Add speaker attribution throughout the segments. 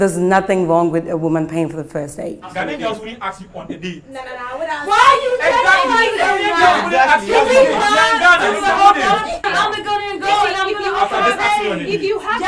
Speaker 1: There's nothing wrong with a woman paying for the first date.
Speaker 2: Ghanaian girls wouldn't ask you on a date.
Speaker 3: No, I would ask.
Speaker 1: Why are you
Speaker 2: Ghanaian girls wouldn't ask you on a date.
Speaker 1: I'm the Ghanaian girl and I'm gonna
Speaker 2: After this, ask you on a date.
Speaker 3: If you have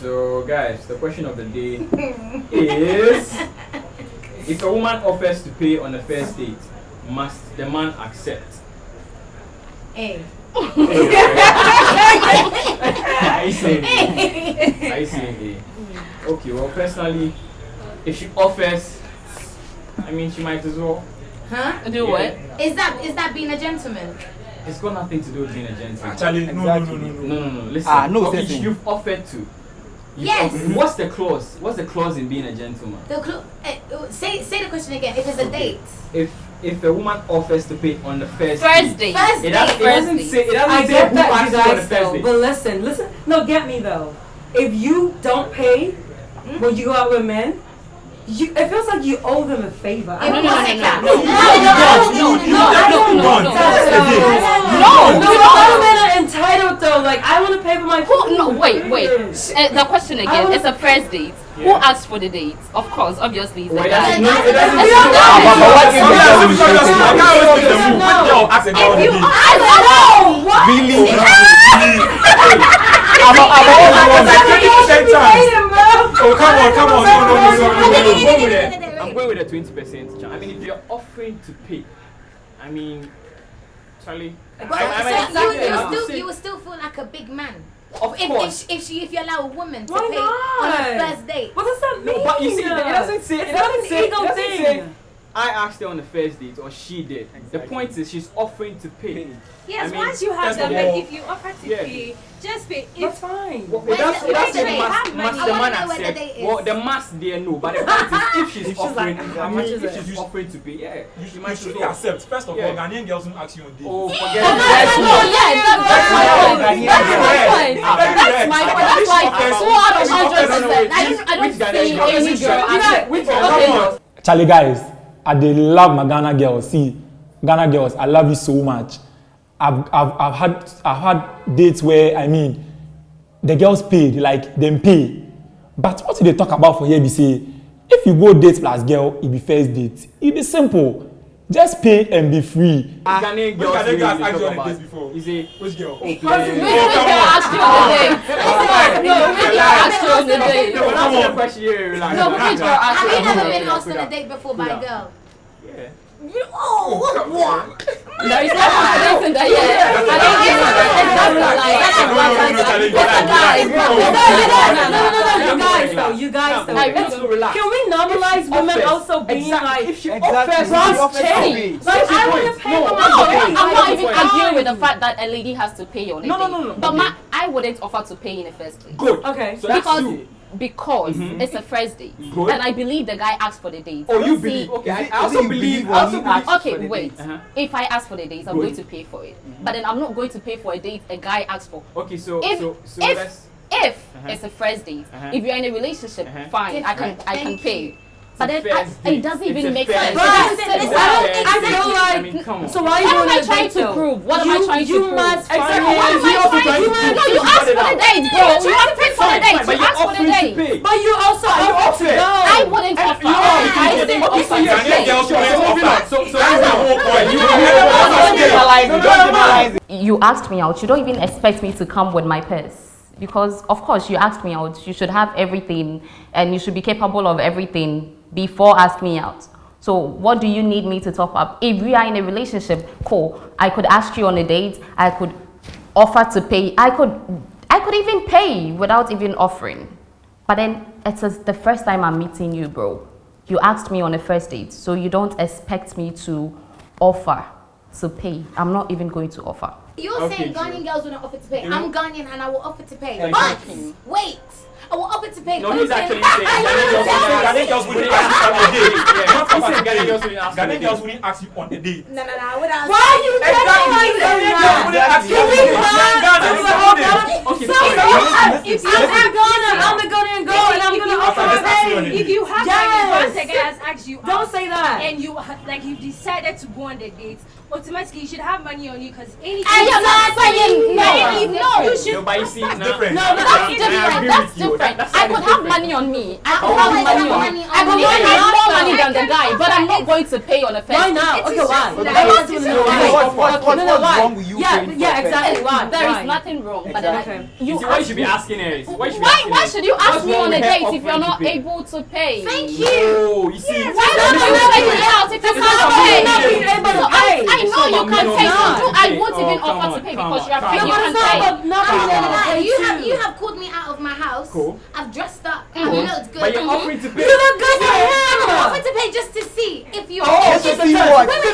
Speaker 4: So guys, the question of the day is, if a woman offers to pay on the first date, must the man accept?
Speaker 3: A.
Speaker 4: I say A. Okay, well personally, if she offers, I mean she might as well.
Speaker 3: Huh?
Speaker 5: Do what?
Speaker 3: Is that being a gentleman?
Speaker 4: It's got nothing to do with being a gentleman.
Speaker 2: Actually, no.
Speaker 4: Listen,
Speaker 6: no,
Speaker 4: okay, you've offered to.
Speaker 3: Yes.
Speaker 4: What's the clause? What's the clause in being a gentleman?
Speaker 3: Say the question again. If it's a date.
Speaker 4: If a woman offers to pay on the first
Speaker 5: date.
Speaker 4: It doesn't say who
Speaker 1: I get that,
Speaker 4: asks
Speaker 1: you
Speaker 4: you on the
Speaker 1: guys,
Speaker 4: first
Speaker 1: though.
Speaker 4: date.
Speaker 1: But listen. No, get me though. If you don't pay when you go out with men, it feels like you owe them a favor.
Speaker 5: No.
Speaker 1: You're not entitled though. Like I want to pay for my food.
Speaker 5: No, wait. The question again. It's a first date. Who asked for the date? Of course, obviously, it's the guy.
Speaker 2: Come on. No.
Speaker 4: I'm going with a 20% chance. I mean, if you're offering to pay, I mean, Charlie.
Speaker 3: You will still feel like a big man.
Speaker 4: Of course.
Speaker 3: If you allow a woman to
Speaker 1: Why
Speaker 3: pay
Speaker 1: not?
Speaker 3: on the first date.
Speaker 1: What does that mean?
Speaker 4: No, but you see, it doesn't say.
Speaker 1: It's not an ego thing.
Speaker 4: I asked her on the first date, or she did. Exactly. The point is, she's offering to pay.
Speaker 7: Yes,
Speaker 4: I mean,
Speaker 7: once you have them, like, if you offer to pay, just pay.
Speaker 1: That's fine.
Speaker 4: Well, must the man
Speaker 3: accept?
Speaker 4: Well, the must there no, but the point is, if she's offering,
Speaker 1: like,
Speaker 4: I mean, if she's offering to pay, yeah,
Speaker 2: you might should accept. First of all, Ghanaian girls won't ask you on date.
Speaker 4: Oh, forget
Speaker 5: That's my point. That's like 200%. I don't see any girl.
Speaker 6: Charlie guys, I they love my Ghana girls. See, Ghana girls, I love you so much. I've had dates where I mean the girls paid, like them pay. But what do they talk about for here? They say if you go date plus girl, it be first date. It be simple. Just pay and be free.
Speaker 4: Ghanaian girls
Speaker 2: asked you on a date before.
Speaker 4: You say
Speaker 2: which girl?
Speaker 5: Which girl asked you on the date? No, which girl asked you on the date?
Speaker 4: No, answer the question here.
Speaker 5: No, which girl asked you
Speaker 3: Have you
Speaker 5: on the
Speaker 3: never
Speaker 5: date?
Speaker 3: been asked on a date before by a girl?
Speaker 4: Yeah.
Speaker 3: What?
Speaker 5: There is no confidence in that yet. I don't give
Speaker 1: You guys though.
Speaker 4: Let's relax.
Speaker 1: Can we normalize women also being like
Speaker 4: if she
Speaker 6: Exactly.
Speaker 4: offers,
Speaker 1: like I want to pay for my
Speaker 5: I'm not even arguing with the fact that a lady has to pay on a date.
Speaker 4: No.
Speaker 5: But I wouldn't offer to pay in the first place.
Speaker 4: Good.
Speaker 1: Okay.
Speaker 4: So that's you.
Speaker 5: Because it's a first date.
Speaker 4: Good.
Speaker 5: And I believe the guy asked for the date.
Speaker 4: Oh, you believe? Okay, I also believe.
Speaker 5: Okay, wait. If I ask for the date, I'm going to pay for it. But then I'm not going to pay for a date a guy asked for.
Speaker 4: Okay, so
Speaker 5: if it's a first date, if you're in a relationship, fine, I can pay. But then it doesn't even make sense.
Speaker 1: I feel like.
Speaker 4: Come on.
Speaker 1: So why
Speaker 5: What
Speaker 1: are
Speaker 5: am I
Speaker 1: you
Speaker 5: trying to prove? What am I trying to prove?
Speaker 1: You must
Speaker 5: What am I trying to prove? No, you asked for the date, bro. You have to pay for the date. You asked for the date.
Speaker 1: But you also offer to go.
Speaker 5: I wouldn't offer. I didn't offer to
Speaker 2: Ghanaian girls
Speaker 5: pay.
Speaker 2: won't offer. So that's the whole point.
Speaker 5: You asked me out. You don't even expect me to come with my purse. Because, of course, you asked me out. You should have everything and you should be capable of everything before asking me out. So what do you need me to top up? If we are in a relationship, cool. I could ask you on a date. I could offer to pay. I could even pay without even offering. But then it's the first time I'm meeting you, bro. You asked me on a first date, so you don't expect me to offer to pay. I'm not even going to offer.
Speaker 3: You're saying Ghanaian girls will not offer to pay. I'm Ghanaian and I will offer to pay.
Speaker 4: Exactly.
Speaker 3: But wait, I will offer to pay.
Speaker 4: No, he's actually saying
Speaker 2: Ghanaian girls wouldn't ask you on a date.
Speaker 4: Ghanaian girls wouldn't ask you on a date.
Speaker 2: Ghanaian girls wouldn't ask you on a date.
Speaker 3: No, I would ask.
Speaker 1: Why are you
Speaker 2: Ghanaian girls wouldn't ask you on a date.
Speaker 4: Okay,
Speaker 1: If I'm a Ghanaian girl and I'm gonna offer to pay.
Speaker 7: If you have money, once a guy has asked you
Speaker 1: Don't
Speaker 7: out
Speaker 1: say that.
Speaker 7: and you like you've decided to go on the date, automatically you should have money on you because anything.
Speaker 5: And you're not saying no.
Speaker 7: You should.
Speaker 4: No, but you see,
Speaker 2: different.
Speaker 5: No, that's different. That's different. I could have money on me. I could have money on me. I could have more money than the guy, but I'm not going to pay on a first.
Speaker 1: Why not? Okay, why?
Speaker 2: What's wrong with you paying for
Speaker 1: Yeah, exactly. Why?
Speaker 5: There is nothing wrong. But
Speaker 1: Okay.
Speaker 4: You see, what you should be asking her is,
Speaker 5: why should you ask me on a date if you're not able to pay?
Speaker 3: Thank you.
Speaker 4: Oh, you see.
Speaker 5: Why not you take me out if you can't pay?
Speaker 1: not being able to pay.
Speaker 5: I know you can pay.
Speaker 1: No.
Speaker 5: I won't even offer to pay because you're afraid you can pay.
Speaker 1: Not being able to pay.
Speaker 3: You have called me out of my house.
Speaker 4: Cool.
Speaker 3: I've dressed up. I've looked good.
Speaker 4: But you're offering to pay.
Speaker 1: You look good for
Speaker 3: I'm
Speaker 1: him.
Speaker 3: offering to pay just to see if you.
Speaker 2: Just to see what?
Speaker 3: Wait,
Speaker 2: What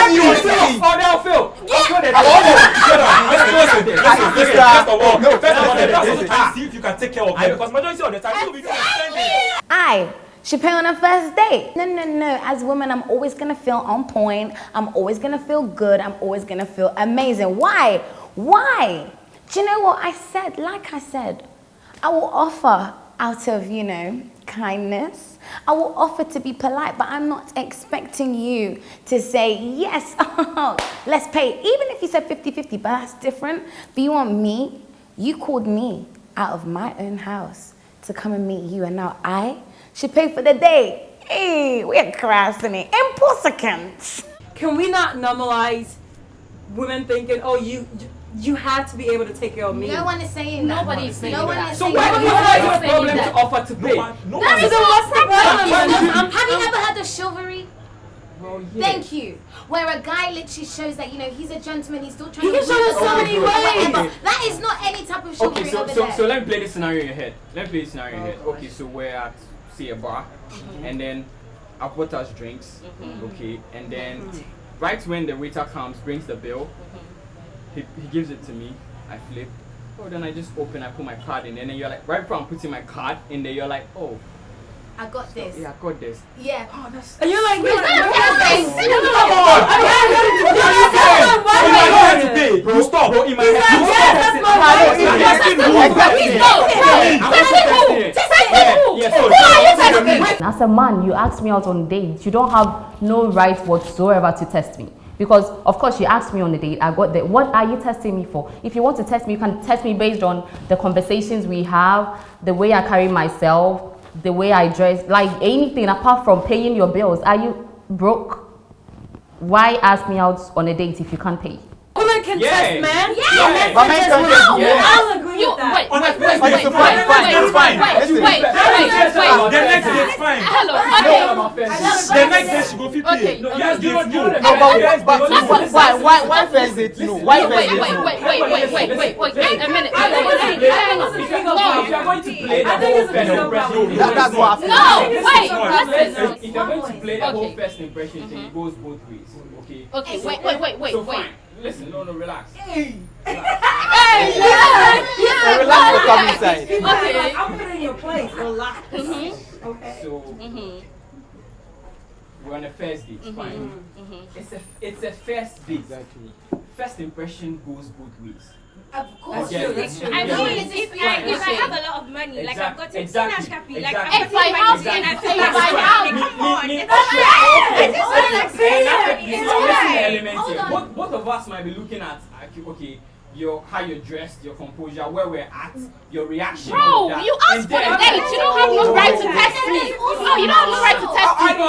Speaker 2: do you see?
Speaker 4: Oh, they'll fail.
Speaker 2: See if you can take care of them because majority of the time you'll be doing spending.
Speaker 8: I should pay on a first date. No. As women, I'm always gonna feel on point. I'm always gonna feel good. I'm always gonna feel amazing. Why? Do you know what I said? Like I said, I will offer out of, kindness. I will offer to be polite, but I'm not expecting you to say, yes, let's pay. Even if you said 50-50, but that's different. But you want me, you called me out of my own house to come and meet you, and now I should pay for the day. Hey, we're crashing it. Impossible.
Speaker 1: Can we not normalize women thinking, oh, you have to be able to take care of me?
Speaker 3: No one is saying that.
Speaker 5: Nobody is saying
Speaker 3: No one
Speaker 5: that.
Speaker 3: is
Speaker 4: So
Speaker 3: saying
Speaker 4: why
Speaker 3: that.
Speaker 4: do you have a problem to offer to pay?
Speaker 2: No
Speaker 3: That
Speaker 2: one
Speaker 3: is
Speaker 2: is
Speaker 3: what's the problem.
Speaker 1: I'm-
Speaker 3: Have you never heard of chivalry?
Speaker 4: Well, yeah.
Speaker 3: Thank you. Where a guy literally shows that, he's a gentleman, he's still trying
Speaker 1: He
Speaker 3: to
Speaker 1: can show us so many
Speaker 3: whatever.
Speaker 4: ways.
Speaker 3: That is not any type of chivalry
Speaker 4: Okay,
Speaker 3: over
Speaker 4: so
Speaker 3: there.
Speaker 4: let me play this scenario in your head. Okay, so we're at, say, a bar, and then I bought us drinks, okay, and then right when the waiter comes, brings the bill, he gives it to me, I flip, then I just open, I put my card in, and then you're like, right before I'm putting my card in there, you're like, oh,
Speaker 3: I got this.
Speaker 4: yeah, I got this.
Speaker 3: Yeah.
Speaker 1: And you're like,
Speaker 2: You stop.
Speaker 4: Bro, in my head,
Speaker 5: As a man, you ask me out on dates. You don't have no right whatsoever to test me. Because, of course, you asked me on a date, I got there. What are you testing me for? If you want to test me, you can test me based on the conversations we have, the way I carry myself, the way I dress, like anything apart from paying your bills. Are you broke? Why ask me out on a date if you can't pay?
Speaker 1: women can test, man.
Speaker 3: Yeah.
Speaker 2: But men can test.
Speaker 1: I'll agree with that.
Speaker 2: The next day it's fine.
Speaker 5: Hello.
Speaker 2: The next day she go fit pay. Yes,
Speaker 4: you
Speaker 2: yes,
Speaker 4: know
Speaker 2: no.
Speaker 4: the-
Speaker 2: Why first date no? Why first date no?
Speaker 5: Wait, a minute.
Speaker 4: If you're going to play the whole first impression,
Speaker 2: That's what
Speaker 5: No, wait, listen.
Speaker 4: if you're going to play the whole first impression thing, it goes both ways. Okay.
Speaker 5: Okay, wait.
Speaker 4: So fine. Listen, no, relax.
Speaker 2: Relax to come inside.
Speaker 5: Okay.
Speaker 1: I'll put it in your place. Relax. Okay.
Speaker 4: So we're on a first date, fine. It's a first date.
Speaker 2: Exactly.
Speaker 4: First impression goes both ways.
Speaker 3: Of course.
Speaker 4: Yeah.
Speaker 3: That's true.
Speaker 7: I
Speaker 4: Yeah.
Speaker 7: mean, if I have a lot of money, like I've got a
Speaker 4: Exactly.
Speaker 7: Spanish capi, like
Speaker 4: Exactly.
Speaker 7: I've got
Speaker 5: If I have-
Speaker 7: money, and I feel
Speaker 5: if
Speaker 7: like
Speaker 5: I have-
Speaker 7: come on,
Speaker 4: Me-
Speaker 7: it's
Speaker 4: okay,
Speaker 7: alright. It's
Speaker 4: okay.
Speaker 7: alright.
Speaker 4: See, you're missing the element
Speaker 3: Hold
Speaker 4: here.
Speaker 3: on.
Speaker 4: Both of us might be looking at okay, how you're dressed, your composure, where we're at, your reaction.
Speaker 5: Bro,
Speaker 4: that.
Speaker 5: you
Speaker 4: And
Speaker 5: asked for the
Speaker 4: then-
Speaker 5: date. You don't have no right to test me. No, you don't have no right to test me. You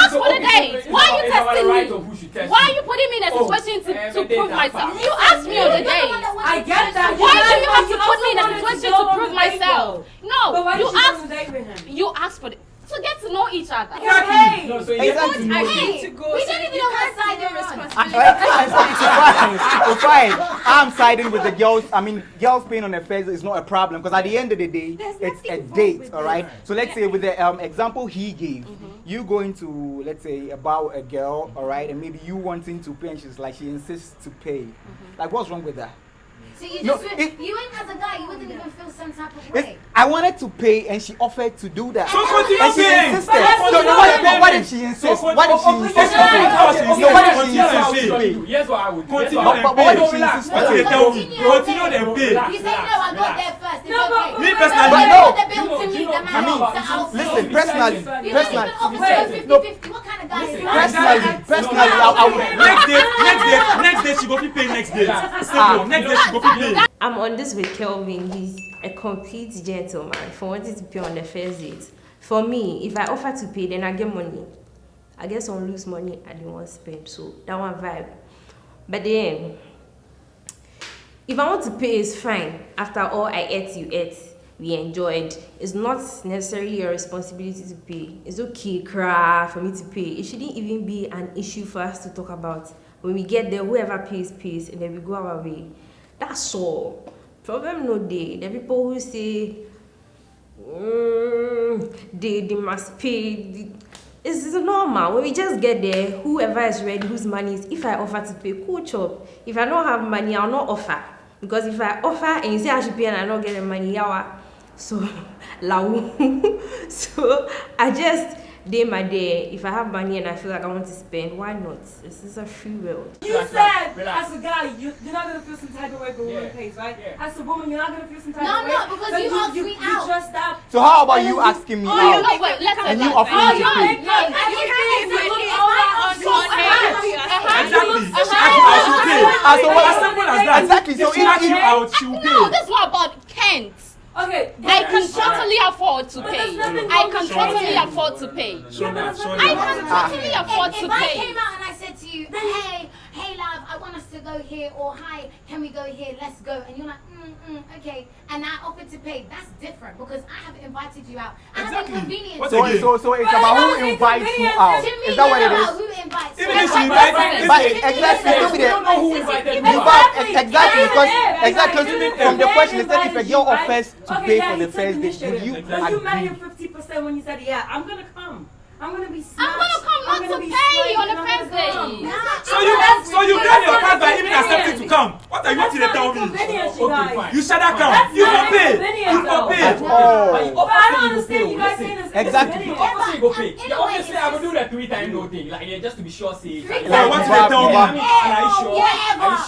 Speaker 5: asked for the date. Why are you testing
Speaker 4: right
Speaker 5: me?
Speaker 4: of who should test
Speaker 5: Why are
Speaker 4: me.
Speaker 5: you putting me in a situation to
Speaker 4: every
Speaker 5: prove
Speaker 4: day
Speaker 5: myself?
Speaker 4: that
Speaker 5: You asked me on the date.
Speaker 1: I get that.
Speaker 5: Why do you have to
Speaker 1: You
Speaker 5: put me in a
Speaker 1: also wanted
Speaker 5: situation
Speaker 1: go
Speaker 5: to
Speaker 1: on
Speaker 5: prove
Speaker 1: the date,
Speaker 5: myself?
Speaker 1: though.
Speaker 5: No,
Speaker 1: But why
Speaker 5: you
Speaker 1: did you go on
Speaker 5: asked.
Speaker 1: the date with him?
Speaker 5: You asked for to get to know each other.
Speaker 1: Okay.
Speaker 4: No, so you
Speaker 2: Exactly.
Speaker 4: get to know
Speaker 7: I
Speaker 4: you.
Speaker 7: need to go.
Speaker 3: We
Speaker 7: so
Speaker 3: don't even
Speaker 7: you
Speaker 3: know
Speaker 7: can't
Speaker 3: what side
Speaker 7: see the
Speaker 3: you're on.
Speaker 7: responsibility.
Speaker 2: It's fine. I'm siding with the girls. I mean, girls paying on a face is not a problem because at the end of the day, it's a date, all right? So let's say with the example he gave, you going to, let's say, about a girl, all right, and maybe you wanting to pay and she insists to pay. Like, what's wrong with that?
Speaker 3: So you
Speaker 2: No,
Speaker 3: just, you ain't as a guy, you wouldn't even feel some type of way.
Speaker 2: I wanted to pay and she offered to do that.
Speaker 6: So continue
Speaker 2: And she
Speaker 6: paying.
Speaker 2: insisted. So what if she insists? What if she insists to pay? No, what if she insists to pay?
Speaker 4: Here's what I would do.
Speaker 6: Continue
Speaker 2: But what if she
Speaker 6: and
Speaker 2: insists
Speaker 6: pay.
Speaker 2: to
Speaker 6: What
Speaker 2: pay?
Speaker 6: you tell me? Continue and pay.
Speaker 3: You say no, I got there first. It's okay.
Speaker 6: Me personally,
Speaker 2: But no.
Speaker 3: The bill to me, the man
Speaker 2: Listen, personally,
Speaker 3: you don't even offer 50-50. What kind of guy is that?
Speaker 2: personally, I would.
Speaker 6: Next day she go fi pay next day. Simple. Next day she go fi pay.
Speaker 9: I'm on this with Kelvin. He's a complete gentleman for wanting to pay on the first date. For me, if I offer to pay, then I get money. I get some loose money I didn't want to spend. So that one vibe. But then, if I want to pay, it's fine. After all, I ate, you ate, we enjoyed. It's not necessarily your responsibility to pay. It's okay, cry for me to pay. It shouldn't even be an issue for us to talk about. When we get there, whoever pays, pays, and then we go our way. That's all. Problem no day. The people who say they must pay. It's normal. When we just get there, whoever is ready, whose money is. If I offer to pay, cool chop. If I don't have money, I'll not offer. Because if I offer and you say I should pay and I don't get the money, yawa. So, so I just day my day. If I have money and I feel like I want to spend, why not? This is a free will.
Speaker 1: You said, as a guy, you're not going to feel some type of way for woman pays, right? As a woman, you're not going to feel some type of way.
Speaker 3: No, because you asked me out.
Speaker 1: You just that.
Speaker 2: So how about you asking me out?
Speaker 5: No, wait, let's
Speaker 2: And you offering to pay? Exactly. So
Speaker 6: if you out, she will pay.
Speaker 5: No, this is not about Kent.
Speaker 1: Okay.
Speaker 5: I can totally afford to pay. I can totally afford to pay. I can totally afford to
Speaker 3: If I
Speaker 5: pay.
Speaker 3: came out and I said to you, hey love, I want us to go here, or hi, can we go here, let's go, and you're like, okay, and I offered to pay, that's different because I have invited you out. I have inconvenience.
Speaker 2: So it's about who invites who out. Is that what it is?
Speaker 3: Who invites
Speaker 6: Even if she invites
Speaker 2: Exactly. Exactly. From the question, it said if a girl offers to pay for the first date, would you
Speaker 1: You met him
Speaker 2: agree?
Speaker 1: 50% when you said, yeah, I'm going to come. I'm going to be
Speaker 5: I'm gonna come not to pay on the first day.
Speaker 6: So you blame your part by even accepting to come. What are you wanting to tell me?
Speaker 1: Okay, fine.
Speaker 6: You shall not come. You for pay. You for pay.
Speaker 2: Oh.
Speaker 1: But I don't understand you guys saying this.
Speaker 2: Exactly.
Speaker 4: You obviously go pay. You obviously I will do that 3 times no thing. Like just to be sure say.
Speaker 6: Why what you dey tell me?
Speaker 4: Are you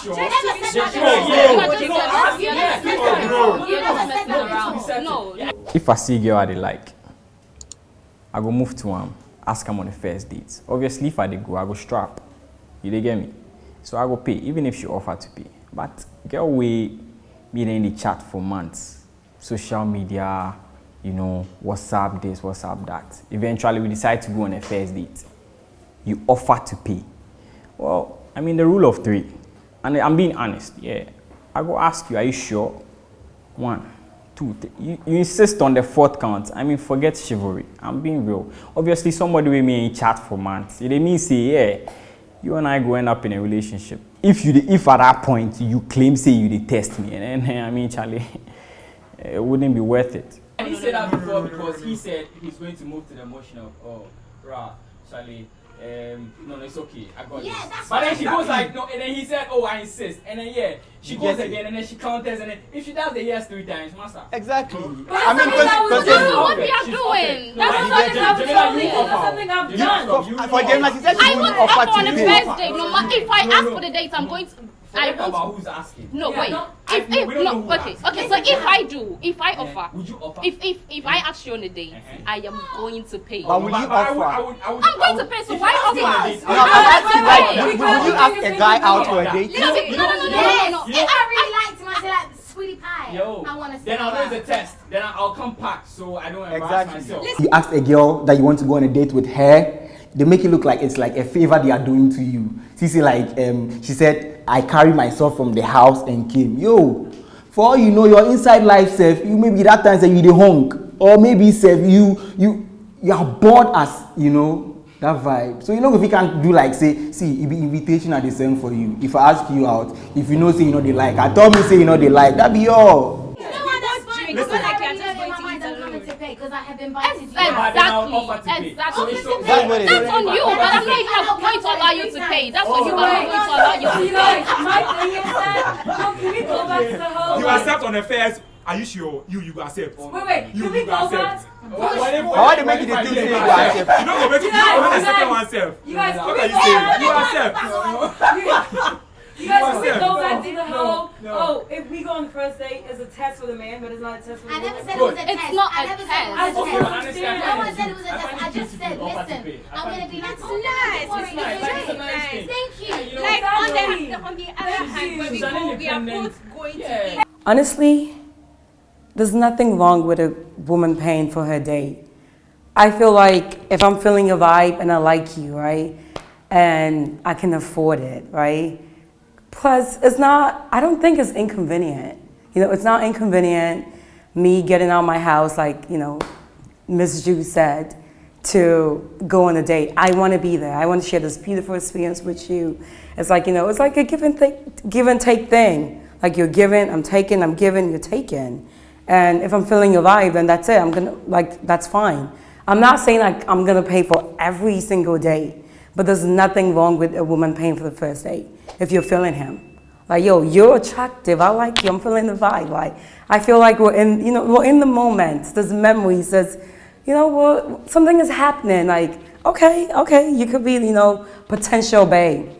Speaker 4: sure?
Speaker 5: No.
Speaker 4: If I see a girl I dey like, I go move to ask him on the first date. Obviously, if I dey go, I go strap. You dey get me? So I go pay, even if she offer to pay. But girl we been in the chat for months, social media, you know, WhatsApp this, WhatsApp that. Eventually, we decide to go on a first date. You offer to pay. Well, I mean the rule of 3, and I'm being honest. Yeah, I go ask you, are you sure? 1, 2, 3. You insist on the 4th count. I mean, forget chivalry. I'm being real. Obviously, somebody with me in chat for months. They mean say, yeah, you and I go end up in a relationship. If at that point you claim say you detest me, and then I mean, Charlie, it wouldn't be worth it. And he said that before because he said he's going to move to the emotion of, oh, rah, Charlie. No, it's okay. I got this. But then she goes like, no, and then he said, oh, I insist. And then she goes again, and then she counters, and then if she does the yes 3 times, master.
Speaker 2: Exactly.
Speaker 5: I mean, that's what we are doing.
Speaker 1: That's something I've done.
Speaker 2: For Gemma, she said she
Speaker 5: I
Speaker 2: would
Speaker 5: want to
Speaker 2: offer
Speaker 5: offer on
Speaker 2: to
Speaker 5: the
Speaker 2: pay.
Speaker 5: first date. No matter if I ask for the date, I'm going to. I
Speaker 4: Forget about
Speaker 5: want.
Speaker 4: who's asking.
Speaker 5: No, wait.
Speaker 4: we don't know who
Speaker 5: Okay.
Speaker 4: asked.
Speaker 5: Okay. So if I offer,
Speaker 4: Would you offer?
Speaker 5: if I ask you on a date, I am going to pay.
Speaker 2: But will you offer?
Speaker 5: I'm going to pay. So why offer?
Speaker 2: No, I'm asking, like, would you ask a guy out for a date?
Speaker 5: No.
Speaker 3: If I really liked him, I'd say like, sweetie pie.
Speaker 4: Yo,
Speaker 3: I want to
Speaker 4: then I'll do the test. Then I'll come packed so I don't embarrass myself.
Speaker 2: You ask a girl that you want to go on a date with her, they make it look like it's like a favor they are doing to you. She said, I carry myself from the house and came. Yo, for all you know, your inside life self, you maybe that time say you the honk, or maybe self you are bored as you know that vibe. So you know if you can do like say, it be invitation at the same for you. If I ask you out, if you know say you know they like, I told me say you know they like, that be all.
Speaker 3: Because I have invited you
Speaker 5: Exactly.
Speaker 2: That's what it is.
Speaker 5: That's on you, but I'm not even going to allow you to pay. That's on you, but I'm not going to allow you to pay.
Speaker 1: My thing is that, can we go back to the whole...
Speaker 10: You accept on the first. Are you sure? You go accept.
Speaker 1: Wait, can we go back?
Speaker 2: Why do you make it a thing you go accept?
Speaker 10: You don't go make it the second one self.
Speaker 1: You guys,
Speaker 10: what are you saying? You accept.
Speaker 1: You guys, can we go back to the whole, oh, if we go on the first date, it's a test for the man, but it's not a test for the woman?
Speaker 3: I never said it was a test.
Speaker 5: It's not a
Speaker 3: I never
Speaker 5: test.
Speaker 3: said
Speaker 1: I
Speaker 3: it
Speaker 1: just
Speaker 3: was a
Speaker 1: don't
Speaker 3: test.
Speaker 1: understand.
Speaker 3: No one said it was a test. I just said, listen, I'm going to be like, oh, nice. Thank you.
Speaker 7: Like on the other hand, when we go, we are both going to be.
Speaker 1: Honestly, there's nothing wrong with a woman paying for her date. I feel like if I'm feeling a vibe and I like you, right, and I can afford it, right? Plus, it's not, I don't think it's inconvenient. You know, it's not inconvenient me getting out of my house, like, you know, Ms. Ju said, to go on a date. I want to be there. I want to share this beautiful experience with you. It's like, you know, it's like a give and take thing. Like you're giving, I'm taking, I'm giving, you're taking. And if I'm feeling a vibe, then that's it. I'm gonna, like, that's fine. I'm not saying like I'm gonna pay for every single date, but there's nothing wrong with a woman paying for the first date if you're feeling him. Like, yo, you're attractive. I like you. I'm feeling the vibe. Like, I feel like we're in, you know, we're in the moment. There's memories. There's, you know, something is happening. Like, okay, you could be, you know, potential babe.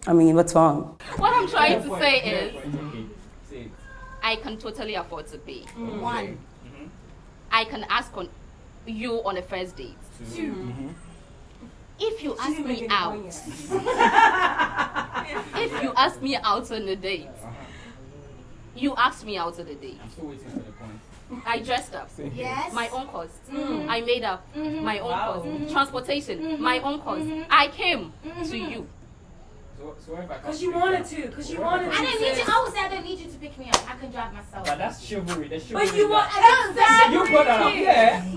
Speaker 1: I mean, what's wrong?
Speaker 5: What I'm trying to say is, I can totally afford to pay.
Speaker 3: One.
Speaker 5: I can ask on you on a first date. Two. If you ask me out, if you ask me out on a date, you asked me out on a date.
Speaker 4: I'm still waiting for the point.
Speaker 5: I dressed up.
Speaker 3: Yes.
Speaker 5: My own cost. I made up. My own cost. Transportation. My own cost. I came to you.
Speaker 4: So if I
Speaker 1: Because you wanted to. Because you wanted to.
Speaker 3: I don't need you. I would say I don't need you to pick me up. I can drive myself.
Speaker 4: But that's chivalry. That's chivalry.
Speaker 1: But you want
Speaker 3: Exactly.
Speaker 4: You brought that up.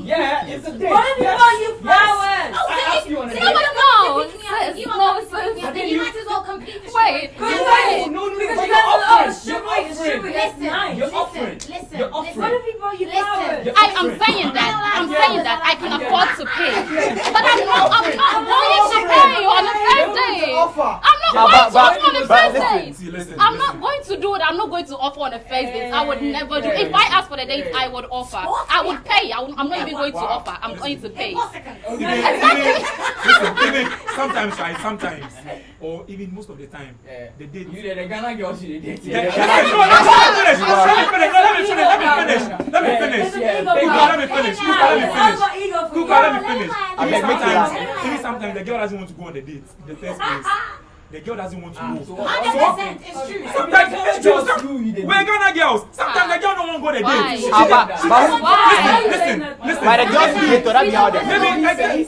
Speaker 4: Yeah, it's a date.
Speaker 1: What if you want you flowers?
Speaker 4: I asked you on a date.
Speaker 3: You want to pick me up. You
Speaker 5: No,
Speaker 3: want to pick me up. Then you might as well complete the
Speaker 5: Wait.
Speaker 4: No,
Speaker 1: Because
Speaker 4: but
Speaker 1: you guys are
Speaker 4: you're
Speaker 1: chivalry.
Speaker 3: Listen,
Speaker 1: Nice.
Speaker 4: You're offering.
Speaker 3: listen.
Speaker 4: You're offering.
Speaker 1: What if he brought you flowers?
Speaker 4: You're
Speaker 5: I'm
Speaker 4: offering.
Speaker 5: saying that I can afford to pay, but I'm not going to pay on the first day. I'm not going to offer on the first date.
Speaker 10: Listen.
Speaker 5: I'm not going to do it. I'm not going to offer on the first date. I would never do. If I ask for the date, I would offer. I would pay. I'm not even going to offer. I'm going to pay.
Speaker 10: Even sometimes, or even most of the time, the date.
Speaker 4: You the Ghana girls you date.
Speaker 10: Let me finish. Sometimes the girl doesn't want to go on the date in the first place. The girl doesn't want to go.
Speaker 3: 100%. It's true.
Speaker 10: Sometimes it's true. We're Ghana girls. Sometimes the girl don't want to go on the date. Listen.
Speaker 2: But the girls she did, that be how them.
Speaker 10: Maybe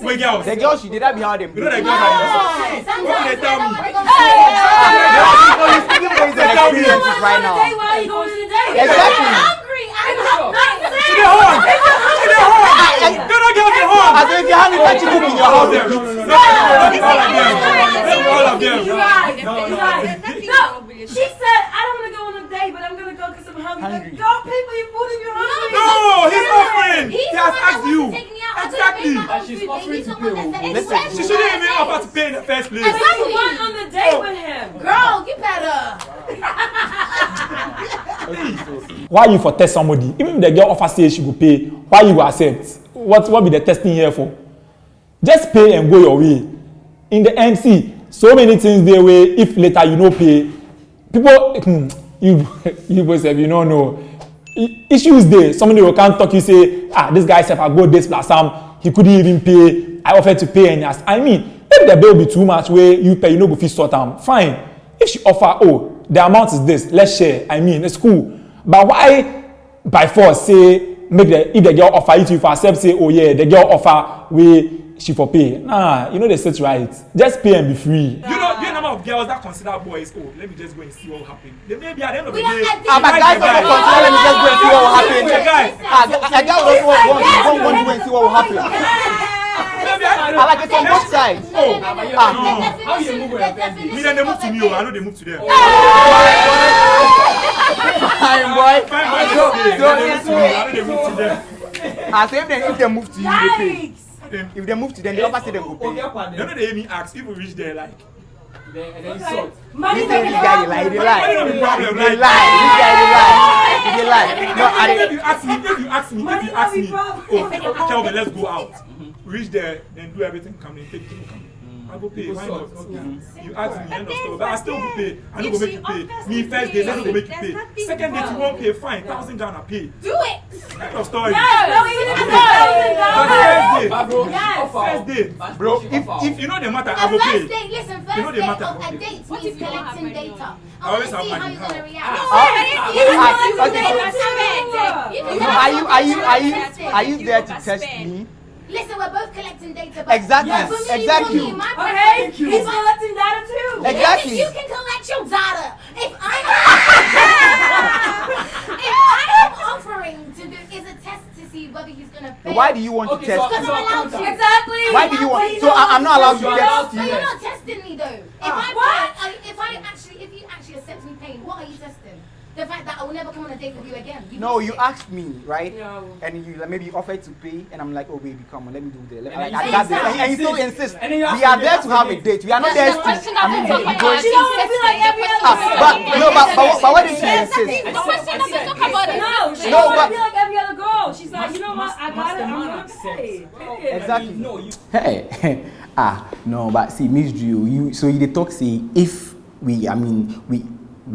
Speaker 10: we girls.
Speaker 2: The girls she did, that be how them.
Speaker 10: You know the girls are what they tell me.
Speaker 2: You're speaking based on experiences right now.
Speaker 1: Why are you going to the date?
Speaker 2: Exactly.
Speaker 3: I'm hungry. I'm not
Speaker 10: She the horn. Ghana girls the horn.
Speaker 2: As if you're hungry, can't you cook in your house?
Speaker 10: All of them.
Speaker 1: No, she said, I don't want to go on a date, but I'm going to go because I'm hungry. Go pay for your food if you're hungry.
Speaker 10: No, he's offering. He has asked you.
Speaker 3: Exactly.
Speaker 4: She's offering to pay.
Speaker 2: Listen,
Speaker 10: She shouldn't even offer to pay in the first place.
Speaker 1: But you went on the date with him.
Speaker 3: Girl, you better.
Speaker 6: Why you for test somebody? Even if the girl offer say she go pay, why you go accept? What be the testing here for? Just pay and go your way. In the end, see, so many things there where if later you no pay, people you boys have you don't know. Issues there. Somebody will come talk you say, this guy said I go this plus he couldn't even pay. I offered to pay and ask. I mean, if the bill be too much where you pay, you know, if you sort out, fine. If she offer, the amount is this, let's share. I mean, it's cool. But why by force say if the girl offer it, you for accept say, the girl offer she for pay. Nah, you know they set right. Just pay and be free.
Speaker 10: You know the number of girls that consider boys, let me just go and see what will happen. They may be at the end of the day.
Speaker 2: but guys don't consider, let me just go and see what will happen. A girl doesn't want to go and see what will happen. I like it on both sides.
Speaker 10: How you move with your first date? Me then they move to me, I know they move to them.
Speaker 2: Fine boy.
Speaker 10: Fine boy. They move to me, I know they move to them.
Speaker 2: So if they move to you, they pay. If they move to them, the offer say they go pay.
Speaker 10: No, they even ask if we reach there, like.
Speaker 4: And then sort.
Speaker 2: This guy, they lie.
Speaker 10: Money no problem,
Speaker 2: They
Speaker 10: like.
Speaker 2: lie. This guy, they lie. No,
Speaker 10: If you ask me, oh, tell me, let's go out. Reach there, then do everything, come in, take it, come in. I go pay. Why not? You ask me, end of story. But I still go pay. I don't go make you pay. Me first day, let's go make you pay. Second day, you won't pay. Fine, 1,000 Ghana pay.
Speaker 3: Do it.
Speaker 10: End of story. First day,
Speaker 2: bro.
Speaker 10: If you know the matter, I
Speaker 3: A
Speaker 10: go
Speaker 3: first
Speaker 10: pay.
Speaker 3: date, listen,
Speaker 10: You know
Speaker 3: first
Speaker 10: the
Speaker 3: date
Speaker 10: matter,
Speaker 3: of a
Speaker 10: okay.
Speaker 3: date
Speaker 7: What
Speaker 3: means
Speaker 7: if you don't have
Speaker 3: collecting
Speaker 7: money?
Speaker 3: data.
Speaker 10: I
Speaker 3: I
Speaker 10: always
Speaker 3: want to see
Speaker 10: have
Speaker 3: how
Speaker 10: money.
Speaker 3: you're going to react.
Speaker 2: Are you there to test me?
Speaker 3: Listen, we're both collecting data. But
Speaker 2: Exactly,
Speaker 3: for me,
Speaker 2: exactly.
Speaker 3: for me, my
Speaker 7: Okay,
Speaker 3: preference
Speaker 7: he's
Speaker 3: is-
Speaker 7: collecting data too.
Speaker 2: Exactly.
Speaker 3: You can collect your data. If I am offering to do is a test to see whether he's gonna pay.
Speaker 2: Why do you want to
Speaker 4: Okay,
Speaker 2: test
Speaker 4: so-
Speaker 3: Because
Speaker 2: me?
Speaker 3: I'm allowed to.
Speaker 7: Exactly.
Speaker 2: Why do you want? So I'm not allowed to test
Speaker 3: So
Speaker 2: you.
Speaker 3: you're not testing me though. If you actually accept me paying, what are you testing? The fact that I will never come on a date with you again.
Speaker 2: No, you asked me, right?
Speaker 7: No.
Speaker 2: And you like, maybe offered to pay, and I'm like, oh baby, come on, let me do that.
Speaker 4: And
Speaker 2: Like,
Speaker 4: then
Speaker 2: I
Speaker 4: you
Speaker 2: got
Speaker 4: say
Speaker 2: this, and you still
Speaker 4: insist.
Speaker 2: insist.
Speaker 4: And then you
Speaker 2: We
Speaker 4: ask
Speaker 2: are
Speaker 4: me,
Speaker 2: there
Speaker 4: that's
Speaker 2: to
Speaker 4: the
Speaker 2: have a
Speaker 4: thing.
Speaker 2: date. We are not
Speaker 5: The
Speaker 2: there to.
Speaker 5: question
Speaker 2: I mean,
Speaker 5: doesn't talk
Speaker 2: go-
Speaker 5: about
Speaker 7: She don't wanna be like every other girl.
Speaker 2: but what did she insist?
Speaker 5: The question doesn't talk about it.
Speaker 7: No, she
Speaker 2: No,
Speaker 7: don't want
Speaker 2: but-
Speaker 7: to be like every other girl. She's like, you know what? I got it. I'm gonna pay.
Speaker 2: Exactly.
Speaker 4: No, you.
Speaker 2: Hey, no, but see, Miss Drew, you they talk say if we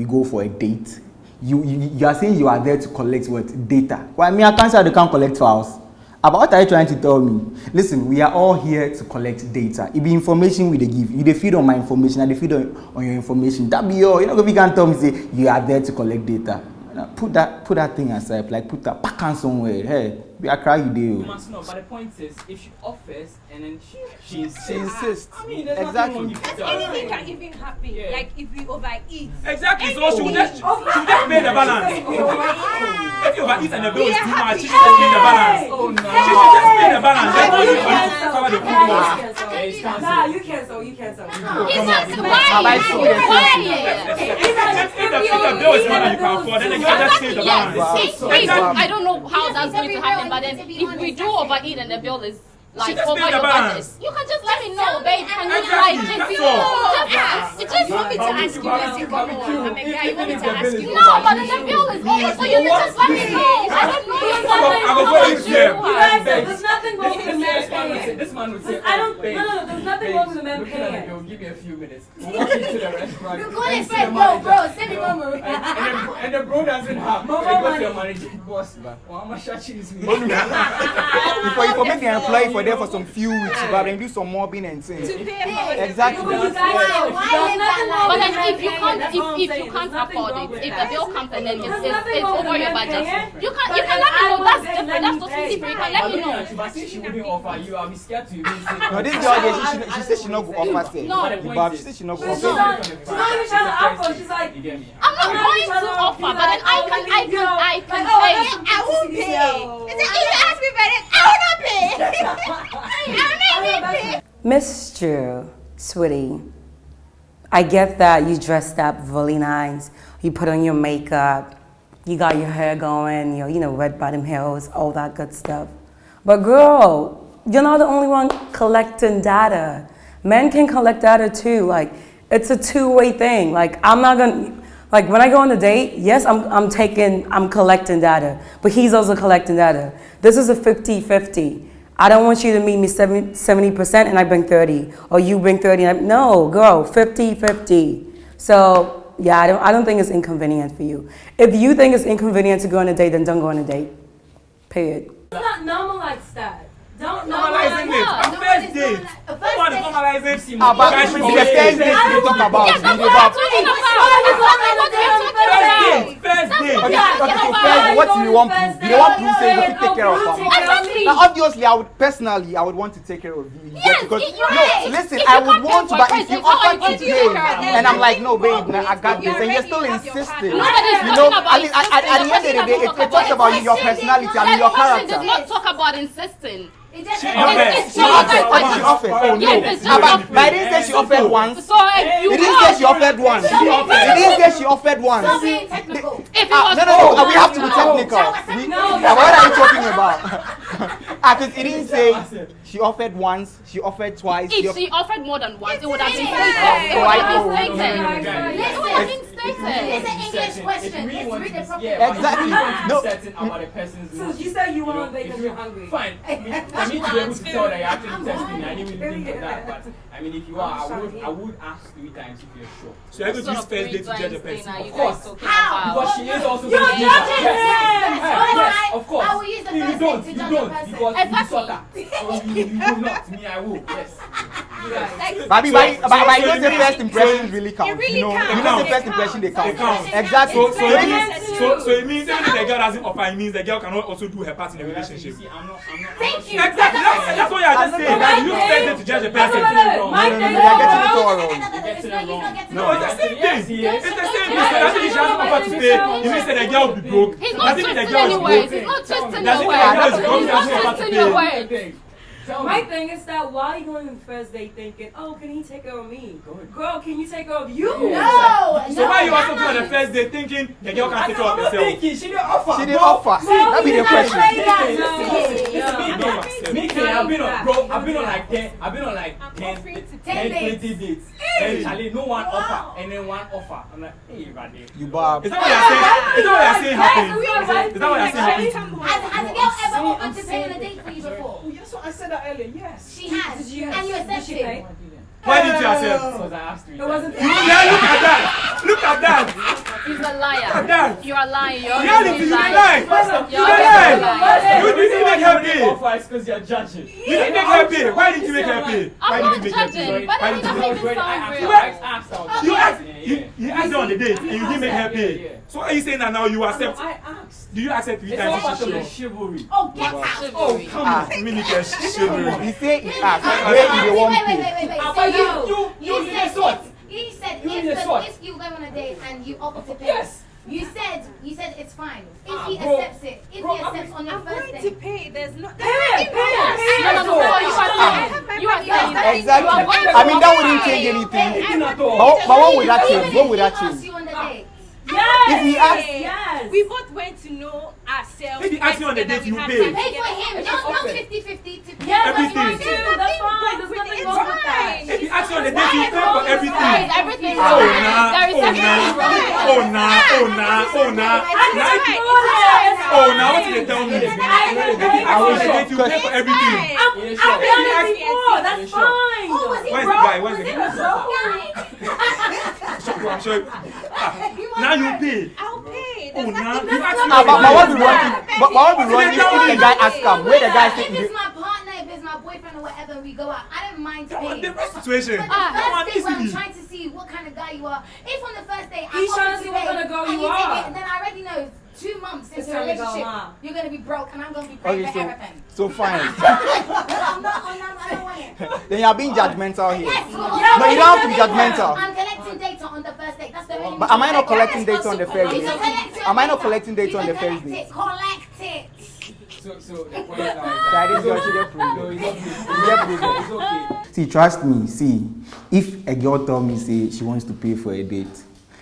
Speaker 2: go for a date, you are saying you are there to collect what data? Well, I can't say they can't collect files. About what are you trying to tell me? Listen, we are all here to collect data. It be information we they give. You they feed on my information, and they feed on your information. That be all. You know, if you can tell me say you are there to collect data. Now, put that thing aside, like put that pack on somewhere. Hey, we are crying you
Speaker 4: You must know, but the point is, if she offers and then she insists.
Speaker 2: She insists.
Speaker 4: I mean, there's
Speaker 2: Exactly.
Speaker 4: nothing wrong with that.
Speaker 7: Anything can even happen.
Speaker 4: Yeah.
Speaker 7: Like if we overeat.
Speaker 10: Exactly, so she would just pay the balance. If you overeat and the bill is too much, she should just pay the balance.
Speaker 4: Oh no.
Speaker 10: She should just pay the balance. Then all you want to cover the food cost.
Speaker 7: Nah, you cancel. You cancel.
Speaker 5: It's not
Speaker 2: If
Speaker 10: the bill is more than you can afford, then the girl just pay the balance.
Speaker 5: I don't know how that's going to happen, but then if we do overeat and the bill is like
Speaker 10: just
Speaker 5: over
Speaker 10: pay the
Speaker 5: your budget,
Speaker 10: balance.
Speaker 5: you can just let me know, babe. Can you
Speaker 10: Exactly,
Speaker 5: like
Speaker 10: that's
Speaker 5: just
Speaker 10: all.
Speaker 5: just
Speaker 7: You want me to ask you as you go on? I'm a guy. You want me to ask you?
Speaker 5: no, but then the bill is over, so you can just let me know. I don't know.
Speaker 10: I will go in here.
Speaker 7: You guys, there's nothing wrong with the man paying.
Speaker 4: This man would say,
Speaker 7: I don't.
Speaker 4: babe,
Speaker 7: No, there's nothing
Speaker 4: babe,
Speaker 7: wrong with the man
Speaker 4: looking at the
Speaker 7: paying.
Speaker 4: bill, give me a few minutes. We'll walk into the restaurant.
Speaker 3: You call
Speaker 4: and
Speaker 3: it
Speaker 4: see
Speaker 3: friend,
Speaker 4: the
Speaker 3: no,
Speaker 4: manager.
Speaker 3: bro, send me
Speaker 4: No,
Speaker 3: Momo.
Speaker 4: and the bro doesn't have.
Speaker 7: Momo
Speaker 4: Go to
Speaker 7: money.
Speaker 4: your manager, boss. Well, how much is me?
Speaker 2: you make the employee for there for some few weeks, but then do some mobbing and things. Exactly.
Speaker 7: You guys,
Speaker 5: But then if you can't afford it, if the bill comes and then it's over your budget, you can let me know. That's different. That's totally different. You can let me know.
Speaker 4: But since she wouldn't offer you, I'll be scared to even say.
Speaker 2: No, this girl, she said she not go offer say.
Speaker 5: No.
Speaker 2: But she said she not go
Speaker 7: She's
Speaker 2: offer.
Speaker 7: not even trying to offer. She's like,
Speaker 4: You get me?
Speaker 5: I'm not going to offer, but then I can pay.
Speaker 7: I won't pay.
Speaker 3: If you ask me for this, I will not pay.
Speaker 1: Miss Drew, sweetie, I get that you dressed up really nice. You put on your makeup. You got your hair going, red bottom heels, all that good stuff. But girl, you're not the only one collecting data. Men can collect data too. Like, it's a two-way thing. Like, I'm not gonna, like when I go on a date, yes, I'm collecting data, but he's also collecting data. This is a 50-50. I don't want you to meet me 70% and I bring 30, or you bring 30 and no, girl, 50-50. So yeah, I don't think it's inconvenient for you. If you think it's inconvenient to go on a date, then don't go on a date. Period.
Speaker 7: let's not normalize that. Don't
Speaker 10: Normalizing it.
Speaker 7: normalize
Speaker 10: A first date.
Speaker 3: A
Speaker 10: Come
Speaker 3: first
Speaker 10: on,
Speaker 3: date.
Speaker 10: normalizing.
Speaker 2: But
Speaker 10: Guys,
Speaker 2: the
Speaker 10: we
Speaker 2: first date we talk about.
Speaker 5: Yeah, that's what I'm talking about.
Speaker 10: First date.
Speaker 2: Okay, so first, what do you want proof? You don't want proof saying you have to take care of him.
Speaker 5: Exactly.
Speaker 2: Now, obviously, I would want to take care of you.
Speaker 5: Yes,
Speaker 2: because
Speaker 5: you're
Speaker 2: no,
Speaker 5: right.
Speaker 2: listen,
Speaker 5: If
Speaker 2: I
Speaker 5: you
Speaker 2: would
Speaker 5: can't
Speaker 2: want to,
Speaker 5: pay
Speaker 2: but
Speaker 5: for
Speaker 2: if you
Speaker 5: it, how
Speaker 2: offer
Speaker 5: are
Speaker 2: to
Speaker 5: you
Speaker 2: pay,
Speaker 5: doing that?
Speaker 2: and I'm like, no, babe, I got this, and you're still insisting.
Speaker 5: Nobody's
Speaker 2: You know,
Speaker 5: talking about
Speaker 2: at the end of the day, it talks about you, your personality, I mean, your
Speaker 5: That question
Speaker 2: character.
Speaker 5: did not talk about insisting.
Speaker 2: She offered. Oh no.
Speaker 5: Yes, it's
Speaker 2: But
Speaker 5: just
Speaker 2: I didn't say she offered once.
Speaker 5: So you
Speaker 2: It didn't say she offered once. It didn't say she offered once.
Speaker 3: Stop being technical.
Speaker 5: If it was
Speaker 2: No, we have to be technical. What are you talking about? Because it didn't say she offered once, she offered twice.
Speaker 5: If she offered more than once, it would have been
Speaker 3: stated.
Speaker 5: stated. It would have been stated.
Speaker 3: Listen,
Speaker 5: It would have been
Speaker 3: it's
Speaker 5: stated.
Speaker 3: an English question. Let's read the proper.
Speaker 2: Exactly.
Speaker 4: No. Certain about the person's
Speaker 11: So you said you want to make them hungry.
Speaker 4: Fine. I mean, for me to be able to tell that you're actually testing me, I didn't really think of that. But I mean, if you are, I would ask 3 times if you're sure.
Speaker 10: So you're going to use first date to judge a person?
Speaker 4: Of course.
Speaker 3: How?
Speaker 4: Because she is also
Speaker 11: You're
Speaker 4: going to
Speaker 11: judging
Speaker 4: yes.
Speaker 11: him!
Speaker 4: Yes, of course.
Speaker 3: I will use the
Speaker 4: You
Speaker 3: first
Speaker 4: don't,
Speaker 3: date to
Speaker 4: you
Speaker 3: judge
Speaker 4: don't,
Speaker 3: a person.
Speaker 4: because you
Speaker 5: Exactly.
Speaker 4: saw that. So you will not. Me, I will. Yes.
Speaker 2: But you know the first impressions really count.
Speaker 9: It really
Speaker 2: you know,
Speaker 9: counts.
Speaker 2: you know the
Speaker 9: It
Speaker 2: first
Speaker 9: counts.
Speaker 2: impression they count.
Speaker 10: It counts.
Speaker 2: Exactly.
Speaker 10: So it means even if the girl doesn't offer, it means the girl cannot also do her part in the relationship.
Speaker 4: See, I'm not.
Speaker 3: Thank you.
Speaker 10: Exactly. That's what you're just saying. That you use first date to judge a person.
Speaker 11: My
Speaker 2: No,
Speaker 11: thing
Speaker 2: you're getting it all wrong.
Speaker 10: No, it's the same thing. It's the same thing. That means she hasn't offered to pay. It means that the girl will be broke.
Speaker 5: He's not
Speaker 10: Doesn't mean the
Speaker 5: twisting
Speaker 10: girl is
Speaker 5: any
Speaker 10: broke.
Speaker 5: words. He's not twisting
Speaker 10: Doesn't
Speaker 5: your
Speaker 10: mean the girl
Speaker 5: words.
Speaker 10: is broke.
Speaker 5: He's
Speaker 10: He
Speaker 5: not
Speaker 10: hasn't offered to
Speaker 5: twisting your
Speaker 10: pay.
Speaker 5: words.
Speaker 11: My thing is that why are you going on the first date thinking, oh, can he take care of me? Girl, can you take care of you?
Speaker 3: No.
Speaker 10: So why you also go on the first date thinking the girl can take care of herself?
Speaker 4: She didn't offer.
Speaker 2: She didn't offer. That be the question.
Speaker 4: Me, I've been on, bro. I've been on like 10. I've been on like 10, 20 dates. And Charlie, no one offer, and then one offer. I'm like, hey, buddy.
Speaker 2: You Bob.
Speaker 10: Is that what you're saying? Is that what you're saying happened? Is that what you're saying happened?
Speaker 3: Has a girl ever offered to pay on a date for you before?
Speaker 11: Yes, I said that earlier, yes.
Speaker 3: She has. And you accepted.
Speaker 10: Why didn't you accept?
Speaker 4: Because I asked 3
Speaker 11: It wasn't
Speaker 10: Yeah, look at that. Look at that.
Speaker 5: He's a liar.
Speaker 10: That.
Speaker 5: You're a liar. You're
Speaker 10: Reality, you
Speaker 5: lying.
Speaker 10: lie. You lie. You didn't make her pay.
Speaker 4: offer is because you're judging.
Speaker 10: You didn't make her pay. Why didn't you make her pay? Why
Speaker 5: I'm
Speaker 10: didn't
Speaker 5: not
Speaker 10: you make her pay?
Speaker 5: judging, but
Speaker 10: Why
Speaker 5: it
Speaker 10: didn't you
Speaker 5: doesn't
Speaker 10: make her
Speaker 5: even
Speaker 10: pay?
Speaker 5: sound real.
Speaker 10: You asked her on the date and you didn't make her pay. So are you saying that now you accept?
Speaker 11: I asked.
Speaker 10: Do you accept 3
Speaker 4: It's
Speaker 10: times?
Speaker 4: all part of
Speaker 10: Sure.
Speaker 4: the chivalry.
Speaker 3: Oh, get out.
Speaker 4: Oh, come on.
Speaker 10: Mimicry chivalry.
Speaker 2: He say he asked. Where he the one pay?
Speaker 3: Wait.
Speaker 4: But
Speaker 3: So
Speaker 4: you
Speaker 3: you
Speaker 4: need a sword.
Speaker 3: you said
Speaker 4: You need a sword.
Speaker 3: if you go on a date and you offer to pay.
Speaker 4: Yes.
Speaker 3: You said it's fine. If
Speaker 4: Ah,
Speaker 3: he
Speaker 4: bro.
Speaker 3: accepts it. If
Speaker 4: Bro,
Speaker 3: he accepts on your
Speaker 9: I'm
Speaker 3: first
Speaker 9: going to
Speaker 3: date.
Speaker 9: pay. There's no.
Speaker 5: No, you are saying. You are saying.
Speaker 2: Exactly. I mean, that wouldn't change anything. But what would that change? What would that
Speaker 3: Even if he asks
Speaker 2: change?
Speaker 3: you on the date.
Speaker 11: Yes!
Speaker 2: If he asks,
Speaker 11: Yes!
Speaker 9: We both went to know ourselves.
Speaker 10: If he asks you on the date, you
Speaker 3: Pay
Speaker 10: pay.
Speaker 3: for him, not 50-50 to pay.
Speaker 11: Yes,
Speaker 10: Everything.
Speaker 11: that's fine too. That's fine. There's nothing wrong with that.
Speaker 10: If he asks you on the date, you pay for everything.
Speaker 5: There is everything
Speaker 10: Oh
Speaker 5: wrong.
Speaker 10: nah,
Speaker 5: There is
Speaker 10: oh
Speaker 5: everything wrong.
Speaker 10: nah, oh nah. Oh nah, what did they tell me? If he asks you on the date, you pay for everything.
Speaker 11: I've done it before. That's fine.
Speaker 3: Oh, was he
Speaker 10: Where's the
Speaker 3: broke?
Speaker 10: guy? Where's the
Speaker 3: Was he
Speaker 10: guy?
Speaker 3: broke?
Speaker 10: I'm sure. Now you pay.
Speaker 9: I'll pay.
Speaker 10: Oh
Speaker 9: There's
Speaker 10: nah,
Speaker 9: nothing
Speaker 10: you ask me.
Speaker 2: but what we want? But what we want is if the guy asks him, where the guy
Speaker 3: If
Speaker 2: say,
Speaker 3: it's my partner, if it's my boyfriend or whatever, we go out. I don't mind paying.
Speaker 10: Different situation.
Speaker 3: But
Speaker 10: Come
Speaker 3: the
Speaker 10: on,
Speaker 3: first date where I'm
Speaker 10: easily.
Speaker 3: trying to see what kind of guy you are. If on the first date
Speaker 11: He's
Speaker 3: I'm
Speaker 11: trying to see what kind of girl you are.
Speaker 3: then I already know 2 months into
Speaker 11: It's
Speaker 3: a
Speaker 11: time to go,
Speaker 3: relationship,
Speaker 11: Ma.
Speaker 3: you're gonna be broke and I'm gonna be paying
Speaker 2: okay,
Speaker 3: for everything.
Speaker 2: so fine.
Speaker 3: I'm not, I don't want it.
Speaker 2: Then you're being judgmental here.
Speaker 3: Yes,
Speaker 2: No, you don't have to be judgmental.
Speaker 3: I'm collecting data on the first date. That's the only.
Speaker 2: But am I not collecting data on the first
Speaker 3: You
Speaker 2: date?
Speaker 3: can collect your
Speaker 2: Am I not
Speaker 3: data.
Speaker 2: collecting data
Speaker 3: You
Speaker 2: on
Speaker 3: can
Speaker 2: the first
Speaker 3: collect
Speaker 2: date?
Speaker 3: it. Collect it.
Speaker 4: So the point is
Speaker 2: That is your children
Speaker 4: No,
Speaker 2: problem.
Speaker 4: it's
Speaker 2: It's
Speaker 4: It's okay.
Speaker 2: See, trust me. See, if a girl tell me say she wants to pay for a date,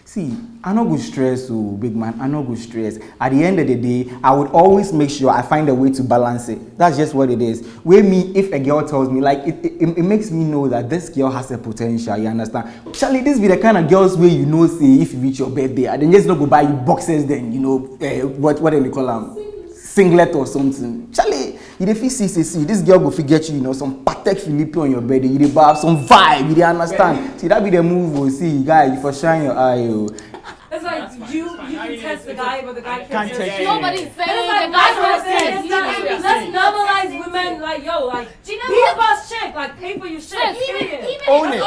Speaker 2: see, I no go stress, oh big man. I no go stress. At the end of the day, I would always make sure I find a way to balance it. That's just what it is. Where me, if a girl tells me, like it makes me know that this girl has a potential. You understand? Charlie, this be the kind of girls where you know, say if you reach your birthday, and then just not go buy you boxes. Then you know what do they call them? Singlet or something. Charlie, you dey see, this girl go forget you, some Patek Philippe on your birthday. You dey have some vibe. You dey understand? See, that be the move. Oh, see, guy, you for shine your eye. Oh.
Speaker 11: It's like you can test the guy, but the guy can't test you.
Speaker 5: Nobody's saying
Speaker 11: It's
Speaker 5: the
Speaker 11: like
Speaker 5: guy
Speaker 11: that's what
Speaker 5: can't
Speaker 11: I'm saying.
Speaker 5: test
Speaker 11: It's like,
Speaker 5: you.
Speaker 11: let's normalize women like yo, like
Speaker 3: Do you know
Speaker 11: be
Speaker 3: what?
Speaker 11: a boss chick, like pay for your shit. Period.
Speaker 2: Own it.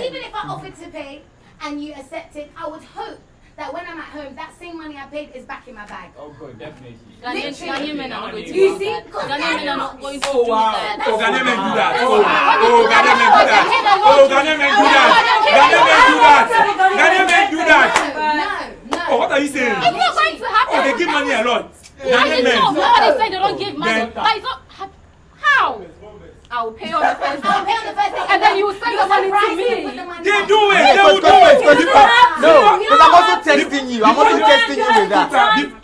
Speaker 3: Even if I offered to pay and you accept it, I would hope that when I'm at home, that same money I paid is back in my bag.
Speaker 4: Oh, good, definitely.
Speaker 5: Ghanaian men are not going to
Speaker 3: You
Speaker 5: do
Speaker 3: see?
Speaker 5: that. Ghanaian men are not going to
Speaker 4: Oh,
Speaker 5: do
Speaker 4: wow.
Speaker 5: that.
Speaker 10: Oh, Ghanaian men do that. Oh, Ghanaian men do that. Oh, Ghanaian men do that. Ghanaian men do that. Ghanaian men do that.
Speaker 3: No.
Speaker 10: Oh, what are you saying?
Speaker 5: It's not going to happen.
Speaker 10: Oh, they give money a lot.
Speaker 5: I
Speaker 10: Ghanaian
Speaker 5: didn't
Speaker 10: men.
Speaker 5: know. Nobody said they don't give money.
Speaker 10: Then-
Speaker 5: But it's not how? I will pay on the first
Speaker 3: I'll
Speaker 5: day.
Speaker 3: pay on the first day.
Speaker 5: And then you will send the money to
Speaker 3: surprise
Speaker 5: me.
Speaker 3: with the money
Speaker 10: They
Speaker 3: back.
Speaker 10: do it.
Speaker 2: Yeah,
Speaker 10: They will do it.
Speaker 2: no, because I'm also testing you. I'm also testing you with that.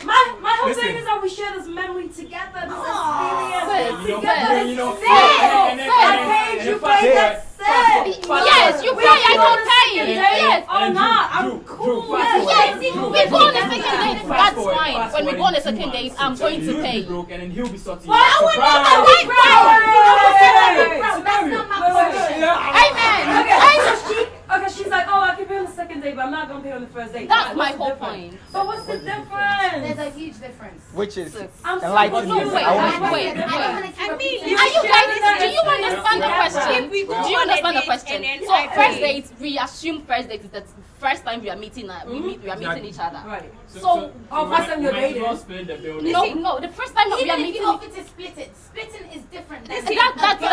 Speaker 11: My whole thing is that we share this memory together, this experience.
Speaker 5: Yes, you pay, I don't pay. Yes.
Speaker 11: Oh, no, I'm cool.
Speaker 5: Yes, we go on a second date. That's fine. When we go on a second date, I'm going to pay.
Speaker 4: Broke and then he'll be sorting.
Speaker 5: Well, I would never be broke.
Speaker 3: That's not my point.
Speaker 5: Amen.
Speaker 11: Okay, she's like, oh, I can pay on the second date, but I'm not gonna pay on the first date.
Speaker 5: That's my
Speaker 11: What's the
Speaker 5: whole
Speaker 11: difference?
Speaker 5: point.
Speaker 11: But what's the difference?
Speaker 3: There's a huge difference.
Speaker 2: Which is
Speaker 11: I'm so
Speaker 2: enlighten me.
Speaker 5: Wait,
Speaker 2: I want to
Speaker 5: wait.
Speaker 3: I mean,
Speaker 5: Are you guys, do you understand the question?
Speaker 9: If we go
Speaker 5: Do you
Speaker 9: on a
Speaker 5: understand the
Speaker 9: date
Speaker 5: question?
Speaker 9: and then
Speaker 5: So
Speaker 9: I
Speaker 5: first
Speaker 9: pay.
Speaker 5: date, we assume first date is the first time we are meeting, we are meeting each other.
Speaker 11: Right.
Speaker 5: So,
Speaker 11: first time you're dating.
Speaker 5: no, the first time we
Speaker 3: even
Speaker 5: are
Speaker 3: if
Speaker 5: meeting.
Speaker 3: you offer to split it, splitting is different.
Speaker 9: Listen,
Speaker 5: That's